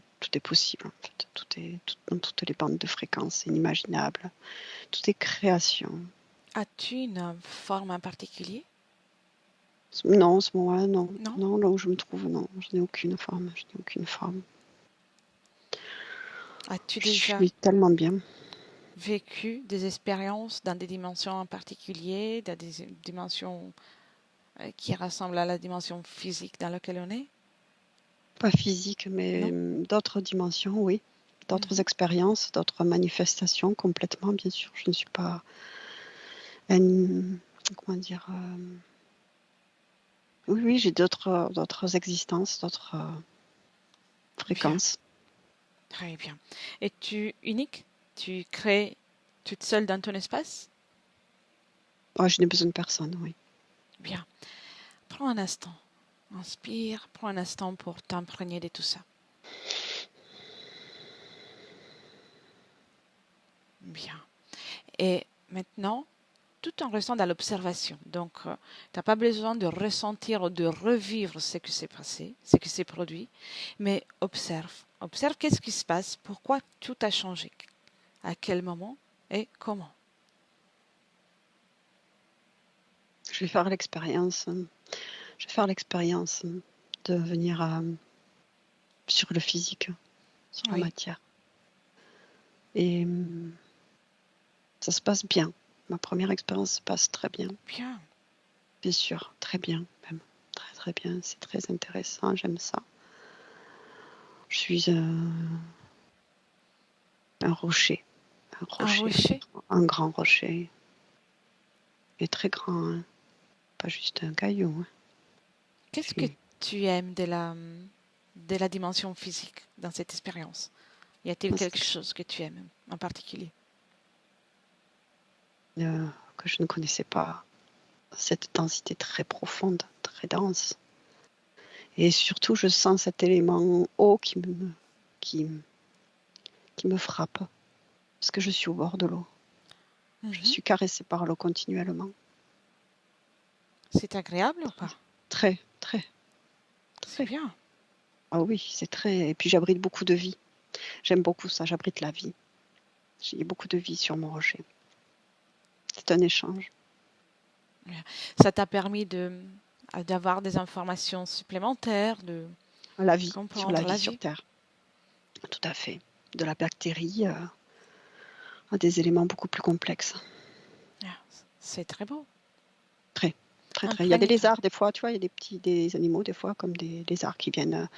possible en fait. Tout est dans toutes les bandes de fréquences inimaginables. Tout est création. As-tu une forme en particulier? Non, en ce moment-là, non. Non? Non, là où je me trouve, non. Je n'ai aucune forme. Je n'ai aucune forme. As-tu Je déjà suis tellement bien. vécu des expériences dans des dimensions en particulier, dans des dimensions qui ressemblent à la dimension physique dans laquelle on est? Pas physique, mais Non? d'autres dimensions, oui. D'autres Mhm. expériences, d'autres manifestations, complètement, bien sûr. Je ne suis pas comment dire, oui, oui, j'ai d'autres existences, d'autres Bien, fréquences. très bien. Es-tu unique? Tu crées toute seule dans ton espace? Oh, je n'ai besoin de personne, oui. Bien. Prends un instant. Inspire, prends un instant pour t'imprégner de tout ça. Bien. Et maintenant, tout en restant dans l'observation. Donc, tu n'as pas besoin de ressentir ou de revivre ce qui s'est passé, ce qui s'est produit, mais observe. Observe qu'est-ce qui se passe, pourquoi tout a changé, à quel moment et comment. Je vais faire l'expérience. Je vais faire l'expérience de venir sur le physique, sur la Oui, matière. Et ça se passe bien. Ma première expérience se passe très bien. bien. Bien sûr, très bien même. Très très bien. C'est très intéressant. J'aime ça. Je suis un rocher. Un rocher. Un grand rocher. Et très grand, hein. Pas juste un caillou, hein. Je Qu'est-ce que suis tu aimes de la dimension physique dans cette expérience? Y a-t-il quelque chose que tu aimes en particulier? que je ne connaissais pas. Cette densité très profonde, très dense. Et surtout, je sens cet élément eau qui, qui me frappe. Parce que je suis au bord de l'eau. Je Mhm. suis caressée par l'eau continuellement. C'est agréable ou pas? Très, très, C'est très. bien. Ah oui, c'est très. Et puis j'abrite beaucoup de vie. J'aime beaucoup ça, j'abrite la vie. J'ai beaucoup de vie sur mon rocher. C'est un échange. Ça t'a permis d'avoir des informations supplémentaires, de La vie, sur la comprendre vie la sur vie. Terre. Tout à fait. De la bactérie à des éléments beaucoup plus complexes. Ah, c'est très beau. Très, très, très. Il y a des Imprègne-toi. lézards, des fois, tu vois, il y a des animaux, des fois, comme des lézards qui viennent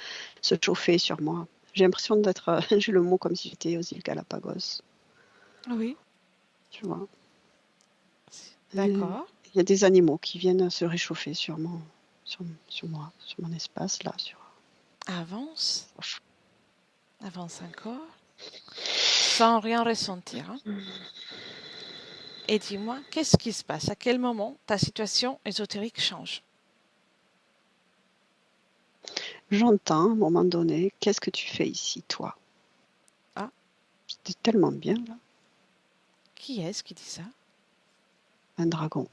se chauffer sur moi. J'ai l'impression d'être, j'ai le mot comme si j'étais aux îles Galapagos, Oui, tu vois. d'accord. Il y a des animaux qui viennent se réchauffer sur moi, sur mon espace, là, Avance, avance encore, sans rien ressentir, hein. Et dis-moi, qu'est-ce qui se passe? À quel moment ta situation ésotérique change? J'entends, à un moment donné, qu'est-ce que tu fais ici, toi? Ah, C'était tellement bien, là. qui est-ce qui dit ça? Un dragon.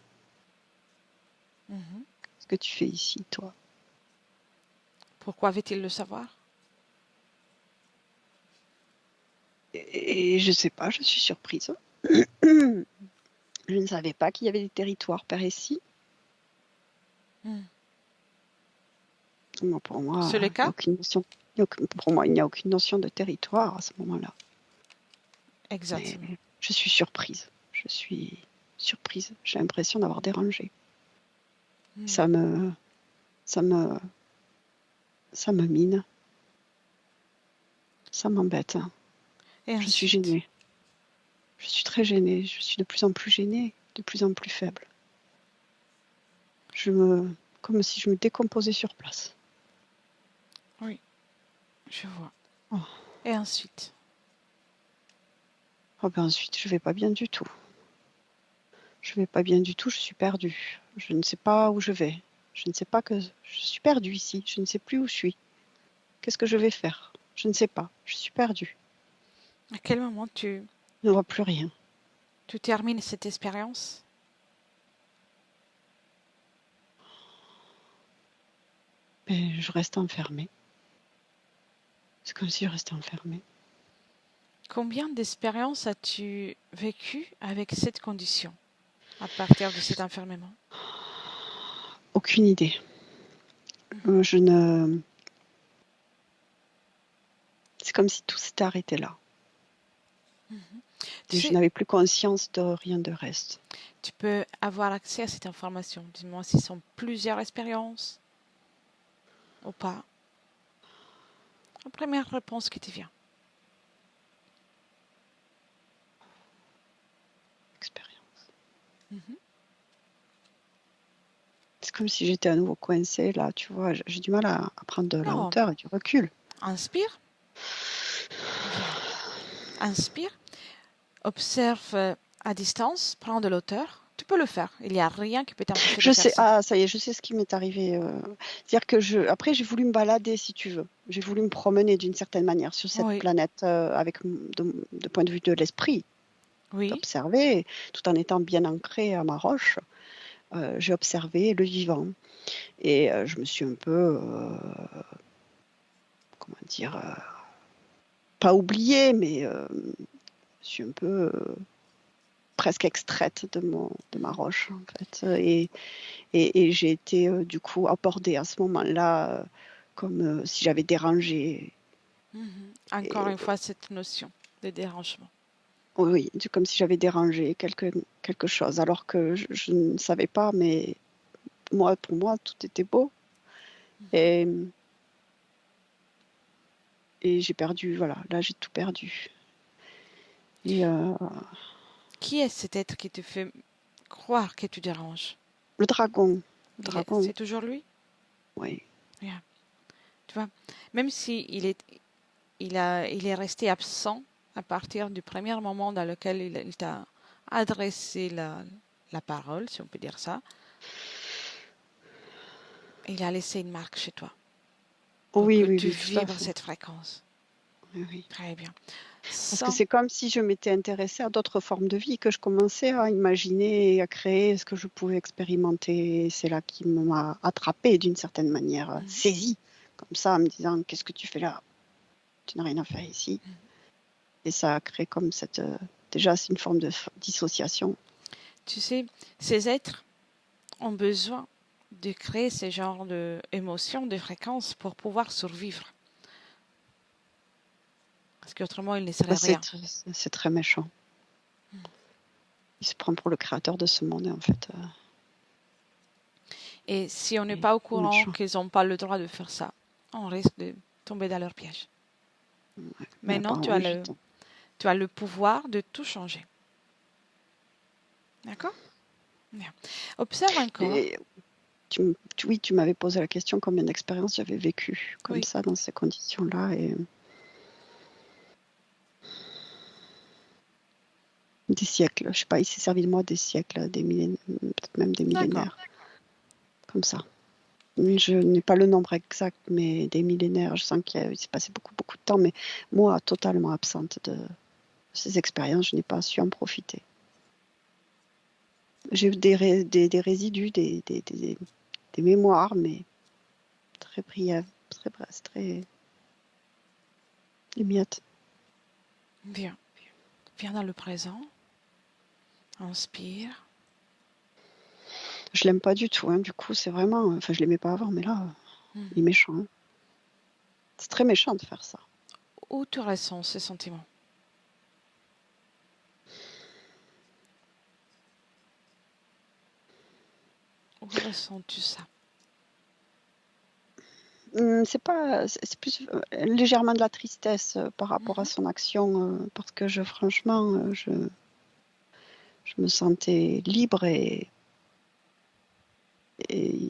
Mhm. Qu'est-ce que tu fais ici, toi? Pourquoi veut-il le savoir? Et je sais pas, je suis surprise. Je ne savais pas qu'il y avait des territoires par ici. Hmm. Pour moi, C'est le il n'y a cas? aucune notion. Pour moi, il n'y a aucune notion de territoire à ce moment-là. Mais Exactement. je suis surprise. Je suis surprise. J'ai l'impression d'avoir dérangé. Hmm. Ça me, ça me, ça me mine. Ça m'embête. Et Je suis ensuite? gênée. Je suis très gênée. Je suis de plus en plus gênée, de plus en plus faible. Comme si je me décomposais sur place. Oui, je vois. Oh. Et ensuite? Oh ben ensuite, je vais pas bien du tout. Je vais pas bien du tout. Je suis perdue. Je ne sais pas où je vais. Je ne sais pas que je suis perdue ici. Je ne sais plus où je suis. Qu'est-ce que je vais faire? Je ne sais pas. Je suis perdue. À quel moment Je ne vois plus rien. tu termines cette expérience? Mais je reste enfermée. C'est comme si je restais enfermée. Combien d'expériences as-tu vécu avec cette condition? à partir de cet enfermement? Aucune idée. Je ne... C'est comme si tout s'était arrêté là. Tu Et je sais, n'avais plus conscience de rien de reste. tu peux avoir accès à cette information. Dis-moi si ce sont plusieurs expériences ou pas. La première réponse qui te vient. Expérience. Mhm. C'est comme si j'étais à nouveau coincée là, tu vois. J'ai du mal à prendre de la Non, hauteur et du recul. inspire. Bien. Inspire. Observe à distance. Prends de l'auteur. Tu peux le faire. Il n'y a rien qui peut t'empêcher de Je faire sais, ça. ça y est, je sais ce qui m'est arrivé. C'est-à-dire que après, j'ai voulu me balader, si tu veux. J'ai voulu me promener d'une certaine manière sur cette Oui, planète de point de vue de l'esprit, oui. d'observer, tout en étant bien ancré à ma roche. J'ai observé le vivant et je me suis un peu, comment dire, pas oubliée, mais je suis un peu presque extraite de ma roche en fait. Et j'ai été du coup abordée à ce moment-là comme si j'avais dérangé. Mhm. Encore Et, une fois, cette notion de dérangement. oui, comme si j'avais dérangé quelque chose, alors que je ne savais pas, mais pour moi, tout était beau. Et, et j'ai perdu, voilà, là j'ai tout perdu. Et Qui est cet être qui te fait croire que tu déranges? le dragon, le dragon, C'est toujours lui? oui. Bien. Tu vois, même si il est resté absent à partir du premier moment dans lequel il t'a adressé la parole, si on peut dire ça, il a laissé une marque chez toi pour Oui, que oui, tu oui, tout à vibres fait. cette fréquence. Oui, oui. Très bien. Parce que Sans, c'est comme si je m'étais intéressée à d'autres formes de vie, que je commençais à imaginer et à créer ce que je pouvais expérimenter. Et c'est là qui m'a attrapée d'une certaine manière, saisie, comme ça, en me disant, qu'est-ce que tu fais là? Tu n'as rien à faire ici. Et ça a créé comme cette... déjà, c'est une forme de dissociation. tu sais, ces êtres ont besoin de créer ce genre d'émotions, de fréquences pour pouvoir survivre. Parce qu'autrement, il ne serait Bah, rien. c'est très méchant. Il se prend pour le créateur de ce monde, et en fait, Et si on n'est il pas au est courant méchant. qu'ils n'ont pas le droit de faire ça, on risque de tomber dans leur piège. Ouais. Mais Maintenant, apparemment, tu as le pouvoir de tout changer. D'accord? Bien. Observe encore. et oui, tu m'avais posé la question combien d'expériences j'avais vécu comme Oui. ça, dans ces conditions-là. Et des siècles, je sais pas, il s'est servi de moi des siècles, des millénaires, peut-être même des D'accord. millénaires, comme ça. Je n'ai pas le nombre exact, mais des millénaires, je sens qu'il s'est passé beaucoup, beaucoup de temps, mais moi, totalement absente de ces expériences, je n'ai pas su en profiter. J'ai eu des résidus, des mémoires, mais très brièves, très brèves, très miettes. Bien. Viens dans le présent. Inspire. Je l'aime pas du tout, hein, du coup, c'est vraiment... Enfin, je l'aimais pas avant, mais là, il est méchant. Hein. C'est très méchant de faire ça. Où tu ressens ces sentiments? Où ressens-tu ça? C'est plus légèrement de la tristesse par rapport à son action, parce que franchement, je me sentais libre et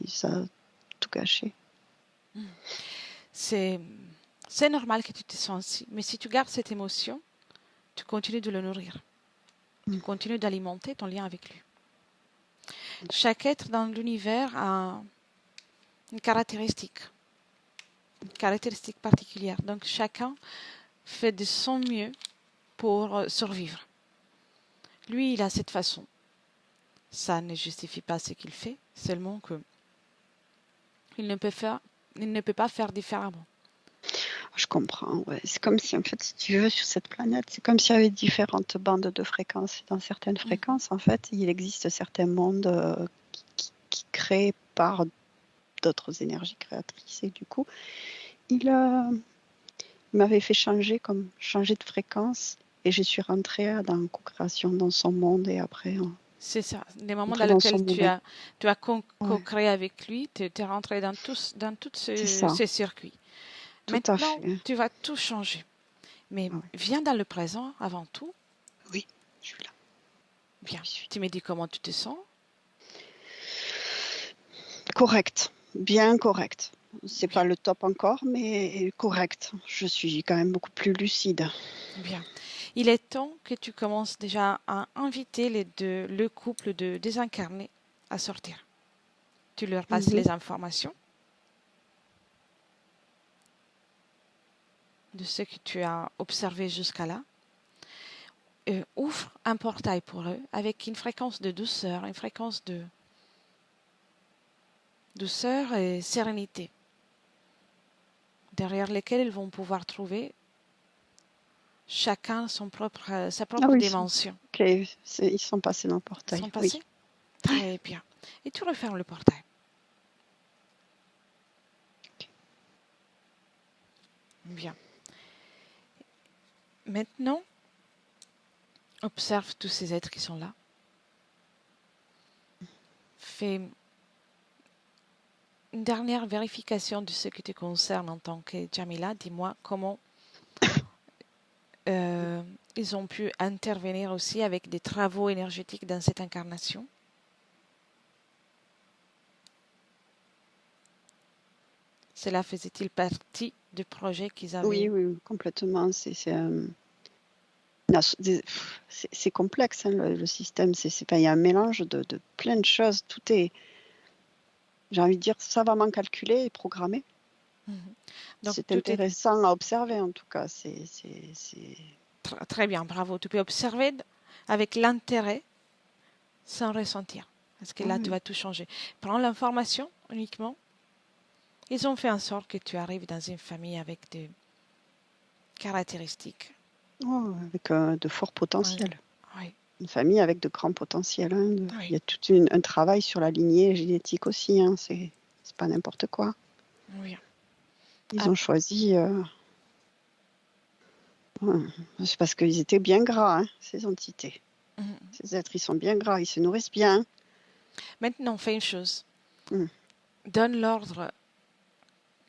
ça a tout gâché. C'est normal que tu te sens ainsi, mais si tu gardes cette émotion, tu continues de le nourrir. Tu continues d'alimenter ton lien avec lui. Chaque être dans l'univers a une caractéristique particulière. Donc chacun fait de son mieux pour survivre. Lui, il a cette façon. Ça ne justifie pas ce qu'il fait, seulement que il ne peut pas faire différemment. Je comprends, ouais. C'est comme si, en fait, si tu veux, sur cette planète, c'est comme s'il y avait différentes bandes de fréquences. Dans certaines fréquences, en fait, il existe certains mondes qui créent par d'autres énergies créatrices. Et du coup, il m'avait fait changer de fréquence. Et je suis rentrée dans la co-création dans son monde et après C'est ça. Les moments entrée dans dans son lesquels monde. tu as Ouais, co-créé avec lui, tu es rentré dans tous c'est ça, ces circuits. tout à Maintenant, fait. tu vas tout changer. Mais Ah ouais. viens dans le présent avant tout. Oui, je suis là. Bien. Je suis Tu me dis comment tu te sens. correct, bien correct. C'est pas Bien. le top encore, mais correct. Je suis quand même beaucoup plus lucide. Bien. Il est temps que tu commences déjà à inviter le couple de désincarnés à sortir. Tu leur passes Mhm. les informations de ce que tu as observé jusqu'à là. Ouvre un portail pour eux avec une fréquence de douceur, une fréquence de douceur et sérénité, derrière lesquelles ils vont pouvoir trouver chacun sa Ah propre oui, dimension. ok, ils sont passés dans le Ils portail, sont oui. passés? Très bien. Et tu refermes le portail. Bien. Maintenant, observe tous ces êtres qui sont là. Fais une dernière vérification de ce qui te concerne en tant que Jamila. Dis-moi comment ils ont pu intervenir aussi avec des travaux énergétiques dans cette incarnation. Cela faisait-il partie du projet qu'ils avaient? Oui, oui, oui, complètement. C'est complexe, hein, le système. Il y a un mélange de plein de choses. Tout est, j'ai envie de dire, savamment calculé et programmé. Donc, C'est tout est intéressant à observer, en tout cas. très bien, bravo. Tu peux observer avec l'intérêt sans ressentir. Parce que là, tu Oui. vas tout changer. Prends l'information uniquement. Ils ont fait en sorte que tu arrives dans une famille avec des caractéristiques. Oh, avec de forts potentiels. Oui, Une famille avec de grands potentiels. Hein. Il oui, y a tout un travail sur la lignée génétique aussi. Hein. C'est pas n'importe quoi. oui. Ils Ah, ont choisi. C'est parce qu'ils étaient bien gras, hein, ces entités. Ces êtres, ils sont bien gras, ils se nourrissent bien. maintenant, fais une chose. Mm. Donne l'ordre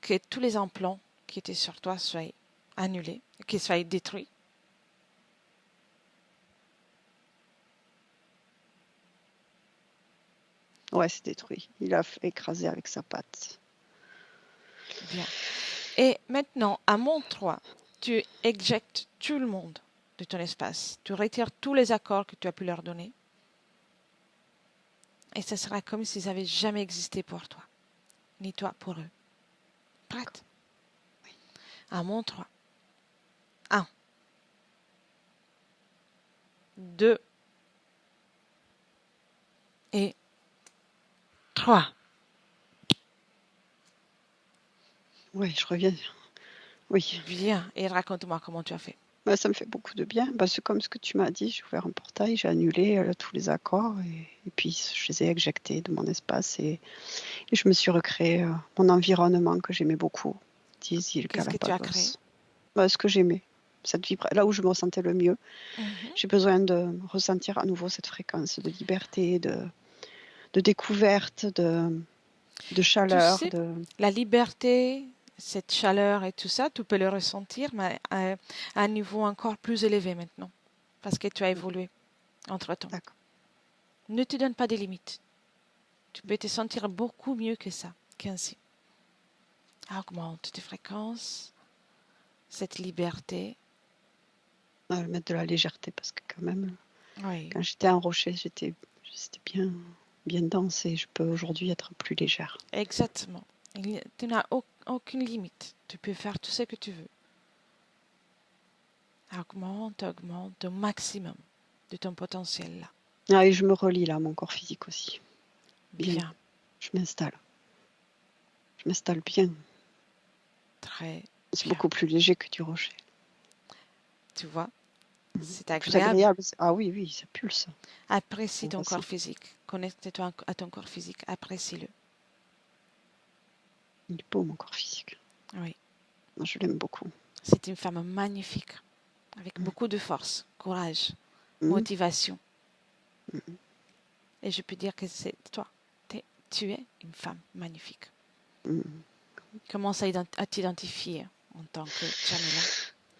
que tous les implants qui étaient sur toi soient annulés, qu'ils soient détruits. Ouais, c'est détruit. Il a écrasé avec sa patte. Bien. Et maintenant, à mon 3, tu éjectes tout le monde de ton espace. Tu retires tous les accords que tu as pu leur donner. Et ce sera comme s'ils n'avaient jamais existé pour toi, ni toi pour eux. Prête? Oui. À mon 3. 1, 2 et 3. Oui, je reviens. Oui. Bien. Et raconte-moi comment tu as fait. Bah, ça me fait beaucoup de bien. Bah, c'est comme ce que tu m'as dit. J'ai ouvert un portail, j'ai annulé tous les accords et puis je les ai éjectés de mon espace et je me suis recréé mon environnement que j'aimais beaucoup. Îles Qu'est-ce que tu as créé? Galápagos. Bah, ce que j'aimais. Là où je me ressentais le mieux. J'ai besoin de ressentir à nouveau cette fréquence de liberté, de découverte, de chaleur. Tu sais, la liberté, cette chaleur et tout ça, tu peux le ressentir, mais à un niveau encore plus élevé maintenant, parce que tu as évolué entre-temps. D'accord. Ne te donne pas des limites. Tu peux te sentir beaucoup mieux que ça, qu'ainsi. Augmente tes fréquences, cette liberté. Mettre de la légèreté parce que quand même, Oui, quand j'étais en rocher, c'était bien, bien dense et je peux aujourd'hui être plus légère. exactement. Tu n'as aucune limite. Tu peux faire tout ce que tu veux. Augmente au maximum de ton potentiel là. Ah, et je me relie là à mon corps physique aussi. Bien. Je m'installe. Je m'installe bien. Très C'est Bien. beaucoup plus léger que du rocher. Tu vois, c'est Plus agréable. agréable. Ah oui, oui, ça pulse. Apprécie On ton ressent. corps physique. Connecte-toi à ton corps physique. Apprécie-le. Il est beau, mon corps physique. Oui. Moi, je l'aime beaucoup. C'est une femme magnifique, avec beaucoup de force, courage, Mm. motivation. Et je peux dire que c'est toi. Tu es une femme magnifique. Mm. Commence à t'identifier en tant que Jamila.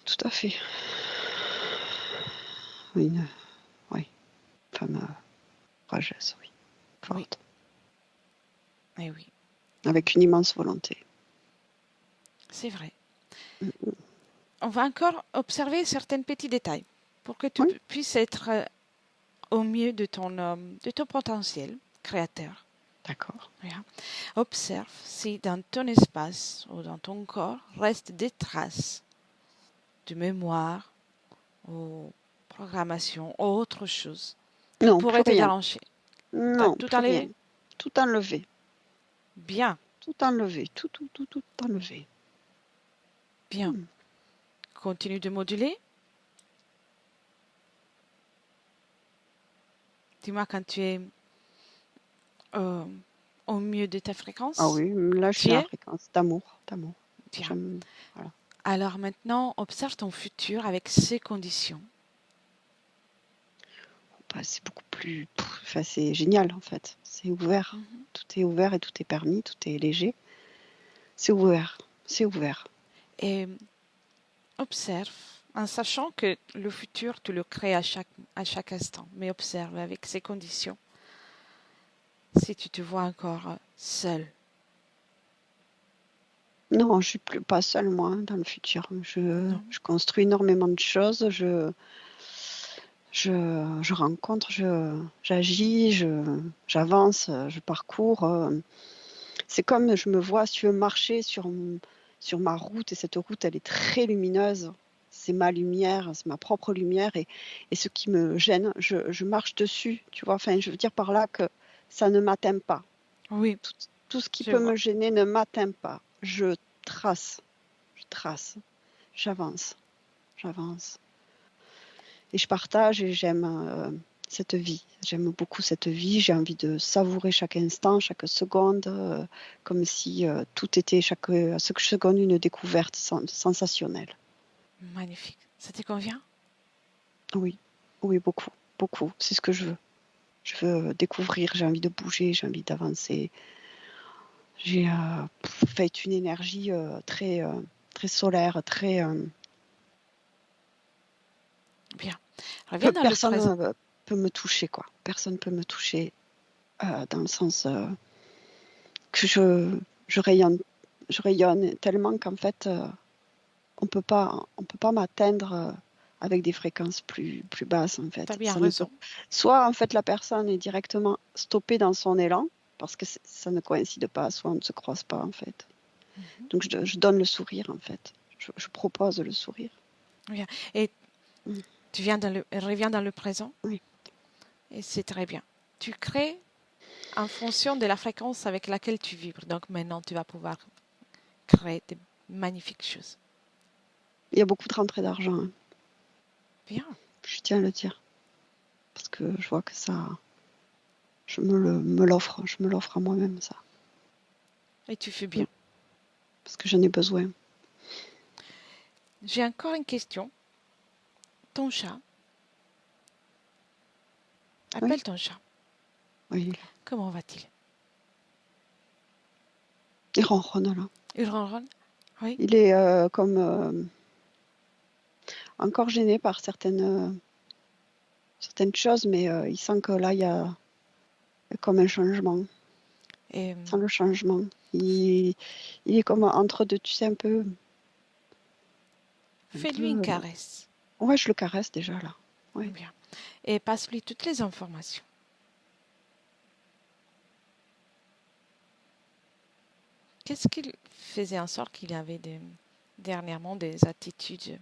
Tout à fait. Une femme courageuse, oui. Oui. Forte. Eh oui, Avec une immense volonté. c'est vrai. Mm. On va encore observer certains petits détails pour que tu Oui. puisses être au mieux de ton potentiel créateur. D'accord. Bien. Observe si dans ton espace ou dans ton corps restent des traces de mémoire ou programmation ou autre chose qui Non, plus pourrait te rien. déranger. T'as Non, tout plus rien. enlevé? Tout enlevé. Bien, Tout enlevé. Tout enlevé. bien. Mm. Continue de moduler. Dis-moi quand tu es euh, au mieux de ta fréquence. Ah oui, là, je suis Tu à la es fréquence d'amour. bien. Voilà. Alors maintenant, observe ton futur avec ces conditions. Bah, c'est beaucoup plus... Enfin, c'est génial, en fait. C'est ouvert. Mhm. Tout est ouvert et tout est permis. Tout est léger. C'est ouvert. C'est ouvert. Et observe en sachant que le futur, tu le crées à chaque instant. Mais observe avec ces conditions. Si tu te vois encore seul. Non, je suis pas seule, moi, dans le futur. Non. Je construis énormément de choses. Je rencontre, j'agis, j'avance, je parcours. C'est comme je me vois, si tu veux, marcher sur ma route, et cette route, elle est très lumineuse. C'est ma lumière, c'est ma propre lumière, et ce qui me gêne, je marche dessus, tu vois. Enfin, je veux dire par là que ça ne m'atteint pas. Oui, Tout ce qui je peut vois. me gêner ne m'atteint pas. Je trace, j'avance. Et je partage et j'aime cette vie. J'aime beaucoup cette vie. J'ai envie de savourer chaque instant, chaque seconde, comme si tout était chaque seconde une découverte sensationnelle. Magnifique. Ça te convient? Oui, oui, beaucoup, beaucoup. C'est ce que je veux. Je veux découvrir, j'ai envie de bouger, j'ai envie d'avancer. J'ai fait une énergie très solaire, très... Bien. Reviens dans le personne présent. peut me toucher, quoi. Personne peut me toucher dans le sens que je rayonne tellement qu'en fait, on peut pas m'atteindre avec des fréquences plus basses, en Tu as fait. bien Ça ne peut... raison. Soit, en fait, la personne est directement stoppée dans son élan, parce que ça ne coïncide pas, soit on ne se croise pas, en fait. Mhm. Donc, je donne le sourire, en fait. Je propose le sourire. Bien. Et Mm. tu reviens dans le présent. Oui. Et c'est très bien. Tu crées en fonction de la fréquence avec laquelle tu vibres. Donc maintenant, tu vas pouvoir créer de magnifiques choses. Il y a beaucoup de rentrées d'argent, hein. Bien. Je tiens à le dire. Parce que je vois que ça... Je me l'offre à moi-même, ça. Et tu fais bien. Parce que j'en ai besoin. J'ai encore une question. Ton chat. Appelle Oui. ton chat. Oui, Comment va-t-il? il ronronne, là. Il ronronne? Oui. Il est comme encore gêné par certaines choses, mais il sent que là, il y a comme un changement. Et Sans le changement. Il est comme entre deux, tu sais, un peu... fais-lui une caresse. Ouais, je le caresse déjà, là. Ouais. Bien. Et passe-lui toutes les informations. Qu'est-ce qu'il faisait en sorte qu'il avait dernièrement des attitudes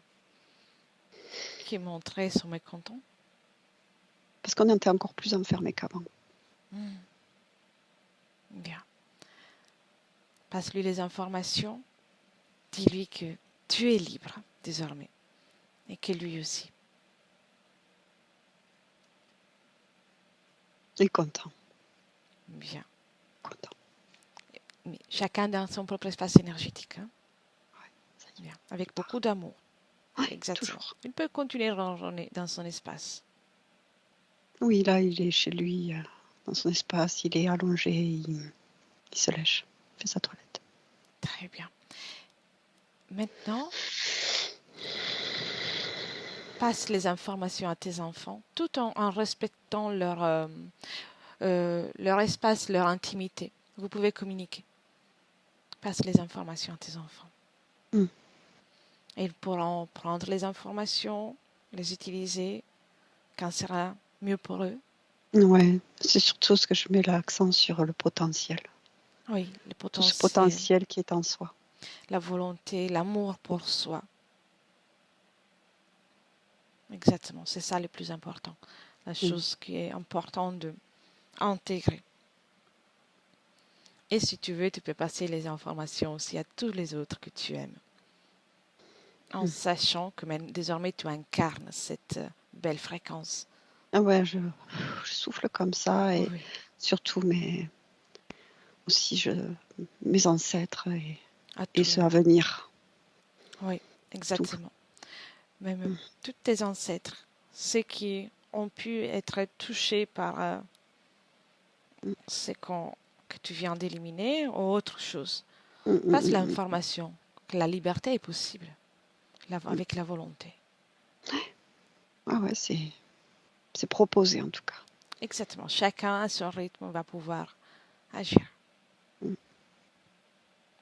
qui montraient son mécontent? Parce qu'on était encore plus enfermés qu'avant. Bien. Passe-lui les informations. Dis-lui que tu es libre désormais. Et que lui aussi. Il est content. Bien. Content. Mais chacun dans son propre espace énergétique. Hein. Ouais, ça y est. Bien. Avec beaucoup d'amour. Ouais, Exactement. toujours. Il peut continuer dans son espace. Oui, là, il est chez lui, dans son espace, il est allongé, il se lèche, il fait sa toilette. Très bien. Maintenant, passe les informations à tes enfants tout en respectant leur espace, leur intimité. Vous pouvez communiquer. Passe les informations à tes enfants. Mm. Et ils pourront prendre les informations, les utiliser quand sera mieux pour eux. Ouais, c'est surtout ce que je mets l'accent sur le potentiel. Oui, le Tout ce potentiel, potentiel qui est en soi. la volonté, l'amour pour soi. Exactement, c'est ça le plus important. La chose qui est importante de intégrer. Et si tu veux, tu peux passer les informations aussi à tous les autres que tu aimes. En sachant que désormais tu incarnes cette belle fréquence. Ah ouais, je souffle comme ça et Oui, surtout aussi mes ancêtres à et tout. ceux à venir. Oui, Tout. exactement. Même tous tes ancêtres, ceux qui ont pu être touchés par ce que tu viens d'éliminer ou autre chose. Passe l'information que la liberté est possible avec la volonté. Ah ouais, c'est proposé en tout cas. Exactement. Chacun à son rythme va pouvoir agir.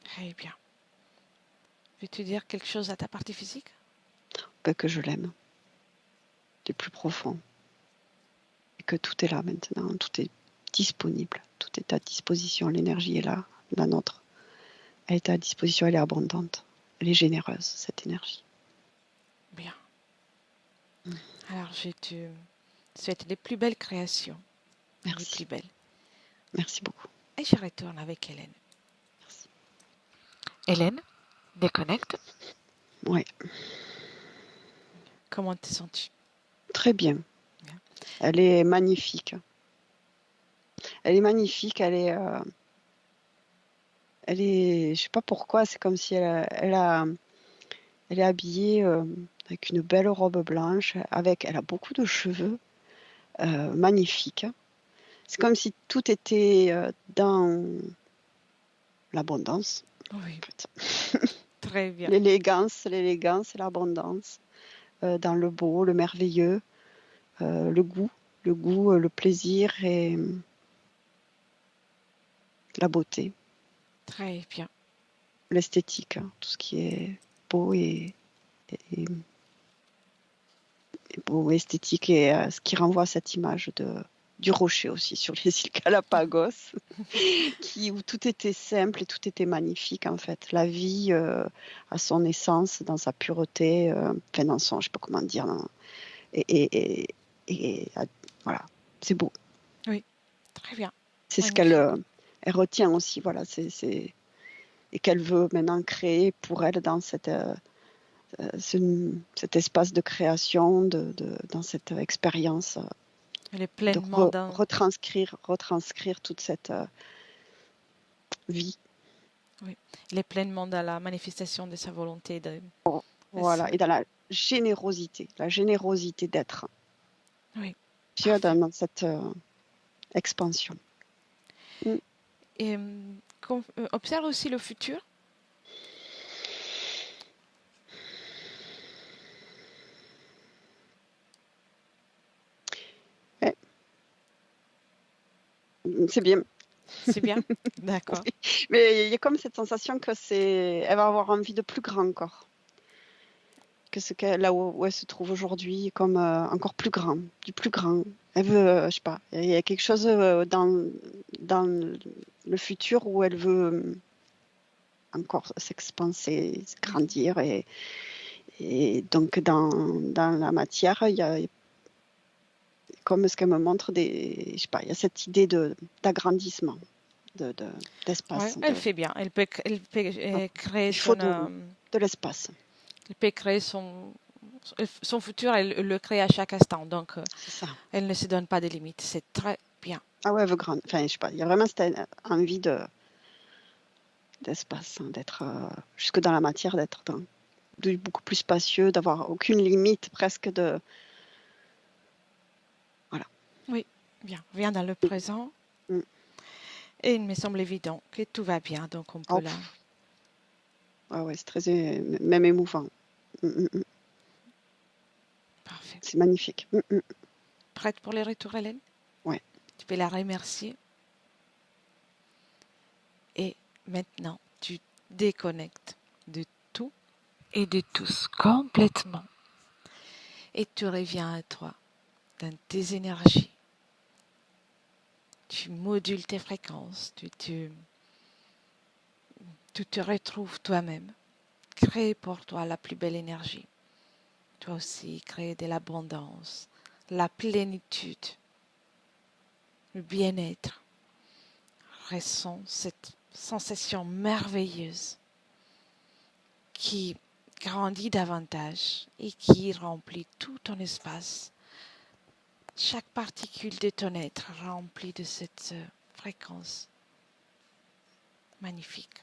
Très bien. Veux-tu dire quelque chose à ta partie physique? Que je l'aime du plus profond. Et que tout est là maintenant, tout est disponible, tout est à disposition, l'énergie est là, la nôtre. Elle est à disposition, elle est abondante, elle est généreuse, cette énergie. Bien. Alors, je te souhaite les plus belles créations. Merci. Les plus belles. Merci beaucoup. Et je retourne avec Hélène. Merci. Hélène, déconnecte. Oui. Comment te sens-tu? Très bien. Elle est magnifique. Elle est magnifique, elle est, je sais pas pourquoi, c'est comme si elle est habillée avec une belle robe blanche, elle a beaucoup de cheveux, magnifiques. C'est comme si tout était dans l'abondance. Oui. En fait. Très bien. L'élégance et l'abondance, dans le beau, le merveilleux, le goût, le plaisir et la beauté. Très bien. L'esthétique, hein, tout ce qui est beau et beau, esthétique et ce qui renvoie à cette image du rocher aussi sur les îles Galapagos, où tout était simple et tout était magnifique en fait. La vie à son essence, dans sa pureté, enfin dans son, je sais pas comment dire, et voilà, c'est beau. Oui, très bien. C'est ce qu'elle elle retient aussi, voilà, et qu'elle veut maintenant créer pour elle dans cet espace de création, dans cette expérience. Elle est De pleinement retranscrire toute cette vie. Oui, elle est pleinement dans la manifestation de sa volonté. Voilà, et dans la générosité d'être. Oui. Tu es dans cette expansion. Et observe aussi le futur. Ouais. C'est bien. C'est bien, d'accord. Oui. Mais il y a comme cette sensation que elle va avoir envie de plus grand encore. Là où elle se trouve aujourd'hui, comme encore plus grand, du plus grand. Elle veut, je sais pas, il y a quelque chose dans le futur où elle veut encore s'expanser, grandir et donc dans la matière, il y a comme ce qu'elle me montre je sais pas, il y a cette idée d'agrandissement, d'espace. Ouais, elle fait bien. Elle peut créer il faut son. de l'espace. Elle peut créer son futur, elle le crée à chaque instant. Donc, C'est ça. elle ne se donne pas de limites. C'est très bien. Ah ouais, elle veut grand. Enfin, je sais pas, il y a vraiment cette envie d'espace, hein, d'être jusque dans la matière, d'être beaucoup plus spacieux, d'avoir aucune limite presque de. Voilà. Oui, bien. Viens dans le présent. Mm. Et il me semble évident que tout va bien. Donc, on peut Oh, là. Ah ouais, c'est très même émouvant. Parfait. C'est magnifique. Prête pour les retours, Hélène? Ouais. Tu peux la remercier. Et maintenant, tu déconnectes de tout et de tous complètement. Et tu reviens à toi, dans tes énergies. Tu modules tes fréquences. Tu te retrouves toi-même. Crée pour toi la plus belle énergie. Toi aussi, crée de l'abondance, la plénitude, le bien-être. Ressens cette sensation merveilleuse qui grandit davantage et qui remplit tout ton espace. Chaque particule de ton être remplie de cette fréquence magnifique.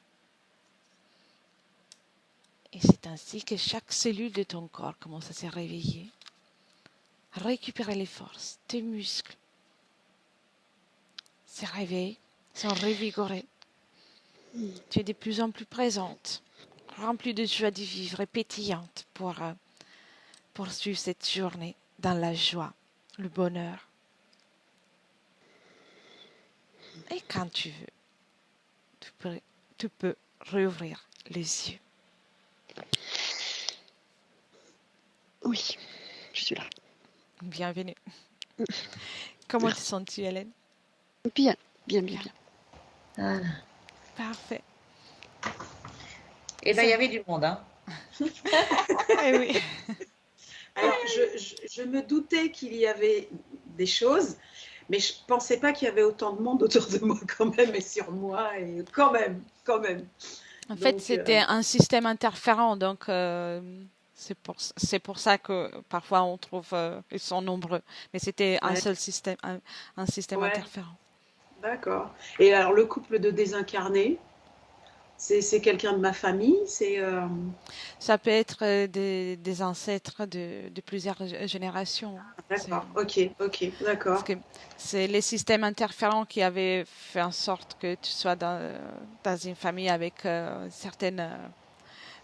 Et c'est ainsi que chaque cellule de ton corps commence à se réveiller, à récupérer les forces, tes muscles se réveillent, sont revigorés. Tu es de plus en plus présente, remplie de joie de vivre et pétillante pour poursuivre cette journée dans la joie, le bonheur. Et quand tu veux, tu peux rouvrir les yeux. Oui, je suis là. Bienvenue. Comment te sens-tu, Hélène? Bien. Voilà. Parfait. Et bien, il y avait du monde, hein. Eh oui. Alors, je me doutais qu'il y avait des choses, mais je ne pensais pas qu'il y avait autant de monde autour de moi quand même et sur moi, et quand même. En fait, c'était un système interférent, donc c'est pour ça que parfois on trouve, ils sont nombreux, mais c'était un seul système, un système interférent. D'accord. Et alors, le couple de désincarnés, c'est quelqu'un de ma famille, Ça peut être des ancêtres de plusieurs générations. D'accord, ok, d'accord. Parce que c'est les systèmes interférents qui avaient fait en sorte que tu sois dans une famille avec certaines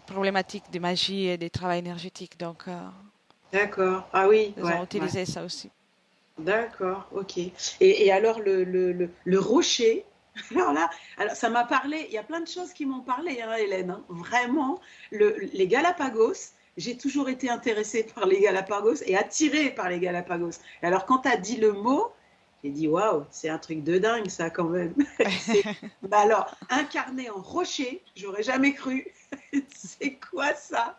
problématiques de magie et de travail énergétique. Donc, d'accord. Ah oui, ils ont utilisé ça aussi. D'accord, ok. Et alors, le rocher, alors ça m'a parlé, il y a plein de choses qui m'ont parlé, hein, Hélène, hein, vraiment. Les Galapagos, j'ai toujours été intéressée par les Galapagos et attirée par les Galapagos. Et alors, quand tu as dit le mot, j'ai dit waouh, c'est un truc de dingue, ça, quand même. Bah alors, incarné en rocher, j'aurais jamais cru. C'est quoi ça?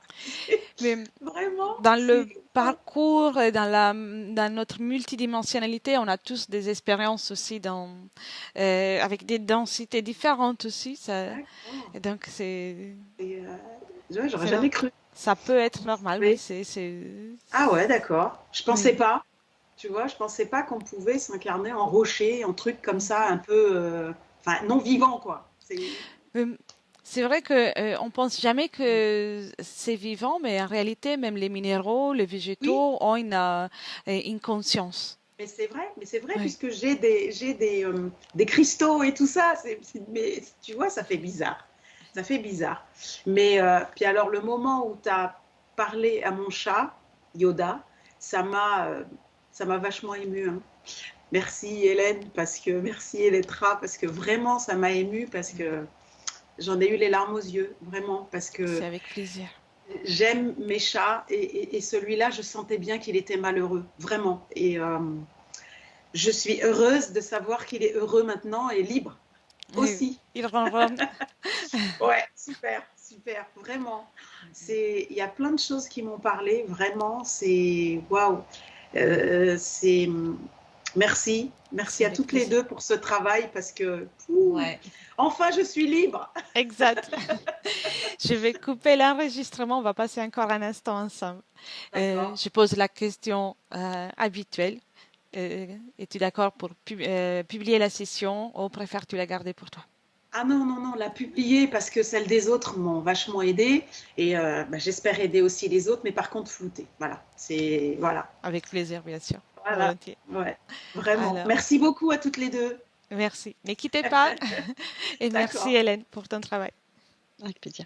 Mais vraiment dans le parcours et dans notre multidimensionnalité, on a tous des expériences aussi avec des densités différentes aussi. Et donc, j'aurais jamais cru. Ça peut être normal, oui. Ah ouais, d'accord. Je pensais pas. Tu vois, je pensais pas qu'on pouvait s'incarner en rocher, en truc comme ça, un peu, non vivant, quoi. C'est vrai que on pense jamais que c'est vivant, mais en réalité, même les minéraux, les végétaux ont une conscience. Mais c'est vrai, puisque j'ai des cristaux et tout ça. Mais tu vois, ça fait bizarre. Mais puis alors, le moment où tu as parlé à mon chat, Yoda, ça m'a vachement émue. Hein. Merci Hélène, merci Elettra, parce que vraiment, ça m'a émue, parce que j'en ai eu les larmes aux yeux, vraiment, parce que c'est avec plaisir. J'aime mes chats et celui-là, je sentais bien qu'il était malheureux, vraiment. Et je suis heureuse de savoir qu'il est heureux maintenant et libre aussi. Il ronronne. Ouais, super, vraiment. Il y a plein de choses qui m'ont parlé, vraiment. C'est waouh. Merci. Merci à Avec toutes les plaisir. deux pour ce travail parce que Ouais. enfin je suis libre. Exact. Je vais couper l'enregistrement. On va passer encore un instant ensemble. D'accord. Je pose la question habituelle. Es-tu d'accord pour publier la session ou préfères-tu la garder pour toi? Ah non, non, non, la publier parce que celles des autres m'ont vachement aidé et j'espère aider aussi les autres, mais par contre flouter. Voilà, c'est voilà, Avec plaisir, bien sûr. voilà, Volontiers. ouais, vraiment. Alors, Merci beaucoup à toutes les deux. merci. Ne quittez pas. Et merci D'accord. Hélène pour ton travail. Avec plaisir.